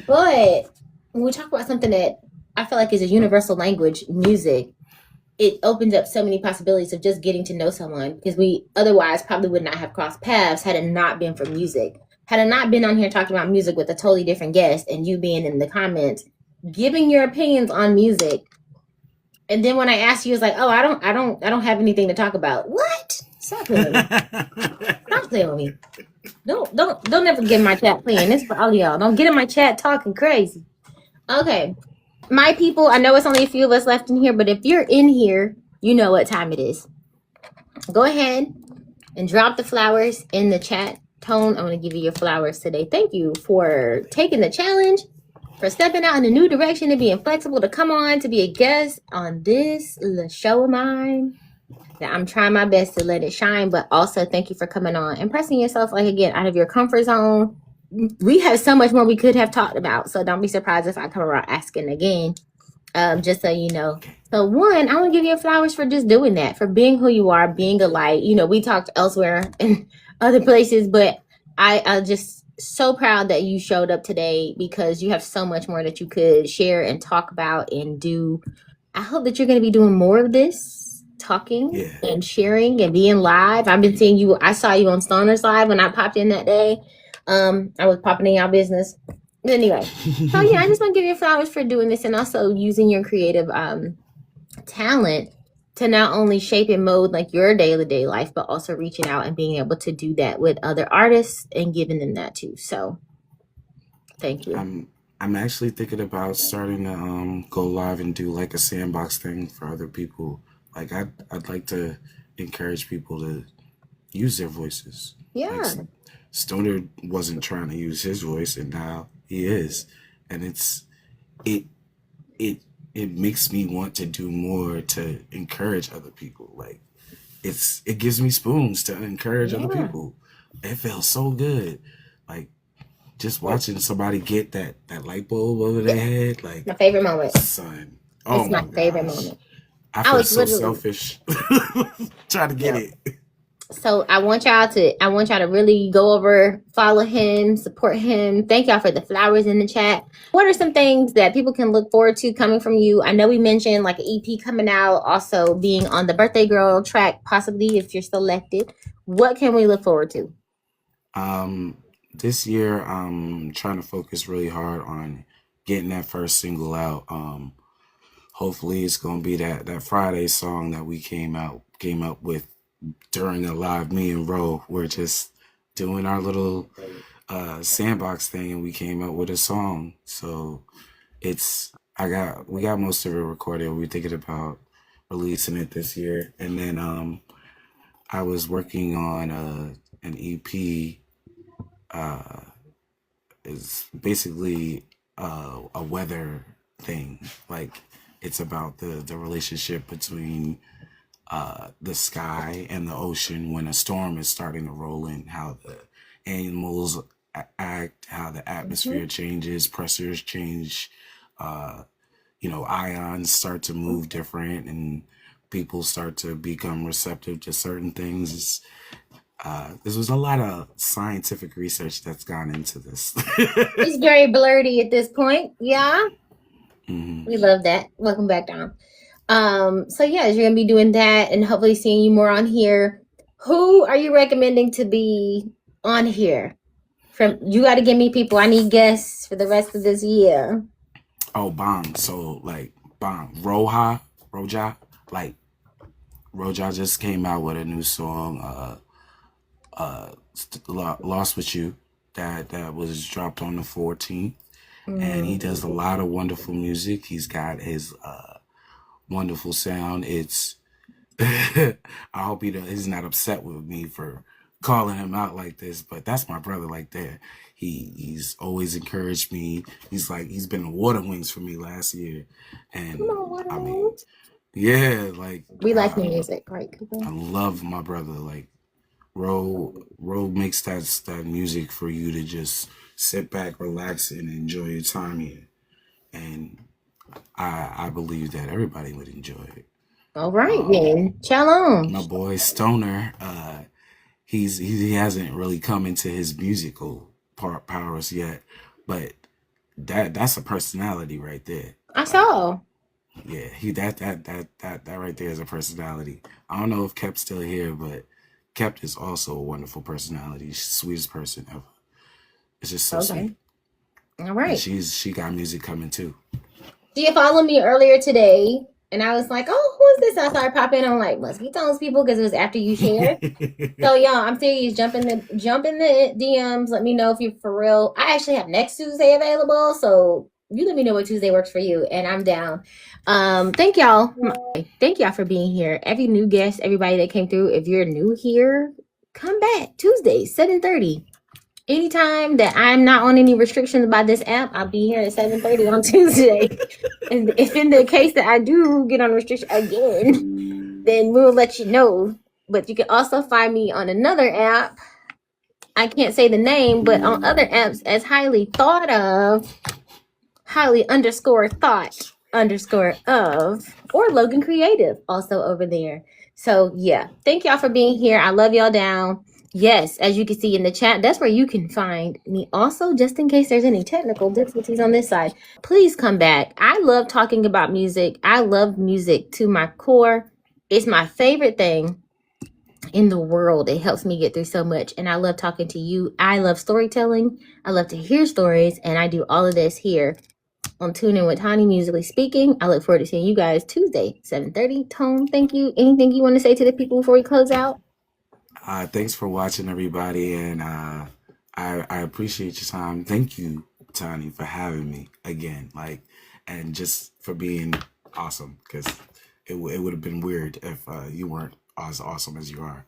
Speaker 1: But when we talk about something that I feel like is a universal language, music, it opens up so many possibilities of just getting to know someone, because we otherwise probably would not have crossed paths had it not been for music. Had I not been on here talking about music with a totally different guest and you being in the comments, giving your opinions on music. And then when I asked you, it's like, oh, I don't have anything to talk about. What? Stop playing with me. Stop playing with me. Don't ever get in my chat playing. This for all y'all. Don't get in my chat talking crazy. Okay. My people, I know it's only a few of us left in here, but if you're in here, you know what time it is. Go ahead and drop the flowers in the chat. Tone, I'm going to give you your flowers today. Thank you for taking the challenge for stepping out in a new direction and being flexible to come on to be a guest on this little show of mine. That I'm trying my best to let it shine, but also thank you for coming on and pressing yourself, like, again, out of your comfort zone. We have so much more we could have talked about, so don't be surprised if I come around asking again. Just so you know. So one, I want to give you flowers for just doing that, for being who you are, being a light. You know, we talked elsewhere in other places, but I just so proud that you showed up today because you have so much more that you could share and talk about and do. I hope that you're going to be doing more of this, talking and sharing and being live. I've been seeing you. I saw you on Stoner's Live when I popped in that day. I was popping in your business. Anyway, so yeah, I just want to give you flowers for doing this and also using your creative talent to not only shape and mold like your day-to-day life, but also reaching out and being able to do that with other artists and giving them that too. So thank you.
Speaker 2: I'm actually thinking about starting to go live and do like a sandbox thing for other people. Like I'd like to encourage people to use their voices.
Speaker 1: Yeah.
Speaker 2: Like, Stoner wasn't trying to use his voice, and now he is, and it makes me want to do more to encourage other people. Like it gives me spoons to encourage other people. It feels so good, like just watching somebody get that light bulb over their head. Like
Speaker 1: my favorite moment,
Speaker 2: son. Oh,
Speaker 1: it's my favorite moment.
Speaker 2: I feel so selfish trying to get it.
Speaker 1: So I want y'all to really go over, follow him, support him. Thank y'all for the flowers in the chat. What are some things that people can look forward to coming from you? I know we mentioned like an EP coming out, also being on the Birthday Girl track, possibly if you're selected. What can we look forward to?
Speaker 2: This year I'm trying to focus really hard on getting that first single out. Hopefully it's gonna be that Friday song that we came up with during a live. Me and Ro were just doing our little sandbox thing, and we came up with a song. So we got most of it recorded. We're thinking about releasing it this year, and then I was working on an EP. It's basically a weather thing. Like it's about the relationship between the sky and the ocean when a storm is starting to roll in, how the animals act, how the atmosphere changes, pressures change, ions start to move different, and people start to become receptive to certain things. This was a lot of scientific research that's gone into this.
Speaker 1: It's very blurry at this point. Yeah.
Speaker 2: Mm-hmm.
Speaker 1: We love that. Welcome back, Dom. So yeah, you're gonna be doing that and hopefully seeing you more on here. Who are you recommending to be on here? You got to give me people. I need guests for the rest of this year.
Speaker 2: Oh, bomb. So like bomb. Roja, like Roja just came out with a new song, Lost With You, that was dropped on the 14th. And he does a lot of wonderful music. He's got his wonderful sound. It's I hope he's not upset with me for calling him out like this, but that's my brother like that. He's always encouraged me. He's been in Water Wings for me last year, and I mean, yeah, like
Speaker 1: we like music, right?
Speaker 2: I love my brother. Like Ro makes that music for you to just sit back, relax, and enjoy your time here, and I believe that everybody would enjoy it.
Speaker 1: All right, then. Shalom.
Speaker 2: My boy Stoner, he hasn't really come into his musical powers yet, but that's a personality right there.
Speaker 1: I saw.
Speaker 2: Yeah, that right there is a personality. I don't know if Kep's still here, but Kep is also a wonderful personality. She's the sweetest person ever. It's just so sweet.
Speaker 1: All right.
Speaker 2: And she got music coming too.
Speaker 1: She followed me earlier today, and I was like, "Oh, who is this?" I started popping. I'm like, "Must be Tones people," because it was after you shared. So, y'all, I'm serious. Jump in the DMs. Let me know if you're for real. I actually have next Tuesday available, so you let me know what Tuesday works for you, and I'm down. Thank y'all. Thank y'all for being here. Every new guest, everybody that came through. If you're new here, come back Tuesday, 7:30. anytime that I'm not on any restrictions by this app, I'll be here at 7:30 on Tuesday. And if in the case that I do get on restriction again, then we'll let you know. But you can also find me on another app. I can't say the name, but on other apps as highly thought of, highly underscore thought underscore of, or Logan Creative also over there. So yeah, thank y'all for being here. I love y'all down. Yes, as you can see in the chat, that's where you can find me. Also, just in case there's any technical difficulties on this side, please come back. I love talking about music. I love music to my core. It's my favorite thing in the world. It helps me get through so much, and I love talking to you. I love storytelling. I love to hear stories, and I do all of this here on Tune In with Tonnie, Musically Speaking. I look forward to seeing you guys Tuesday, 7:30. Tone, thank you. Anything you want to say to the people before we close out?
Speaker 2: Thanks for watching, everybody, and I appreciate your time. Thank you, Tonnie, for having me again, and just for being awesome, because it would have been weird if you weren't as awesome as you are.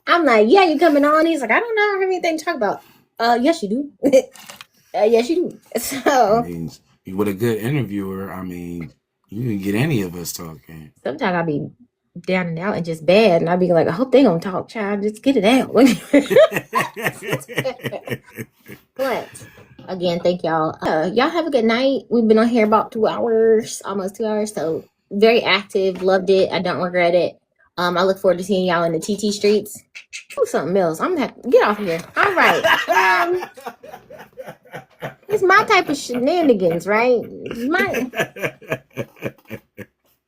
Speaker 1: I'm like, yeah, you coming on? He's like, I don't know, I don't have anything to talk about. Yes, you do. Yes, you do. So,
Speaker 2: I mean, you with a good interviewer, I mean, you can get any of us talking.
Speaker 1: Sometimes I'll be down and out and just bad, and I'll be like, I hope they don't talk, child. Just get it out. But again, thank y'all. Y'all have a good night. We've been on here about 2 hours, almost 2 hours. So very active. Loved it. I don't regret it. I look forward to seeing y'all in the TT streets. Do something else. I'm gonna have to get off here. All right. It's my type of shenanigans, right?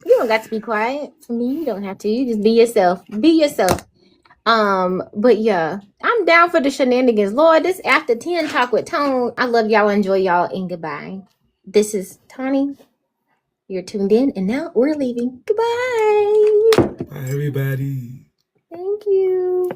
Speaker 1: You don't got to be quiet. For me, you don't have to. You just be yourself. Be yourself. But yeah, I'm down for the shenanigans. Lord, this after 10 talk with Tone. I love y'all, enjoy y'all, and goodbye. This is Tonnie. You're tuned in, and now we're leaving. Goodbye.
Speaker 2: Bye, everybody.
Speaker 1: Thank you.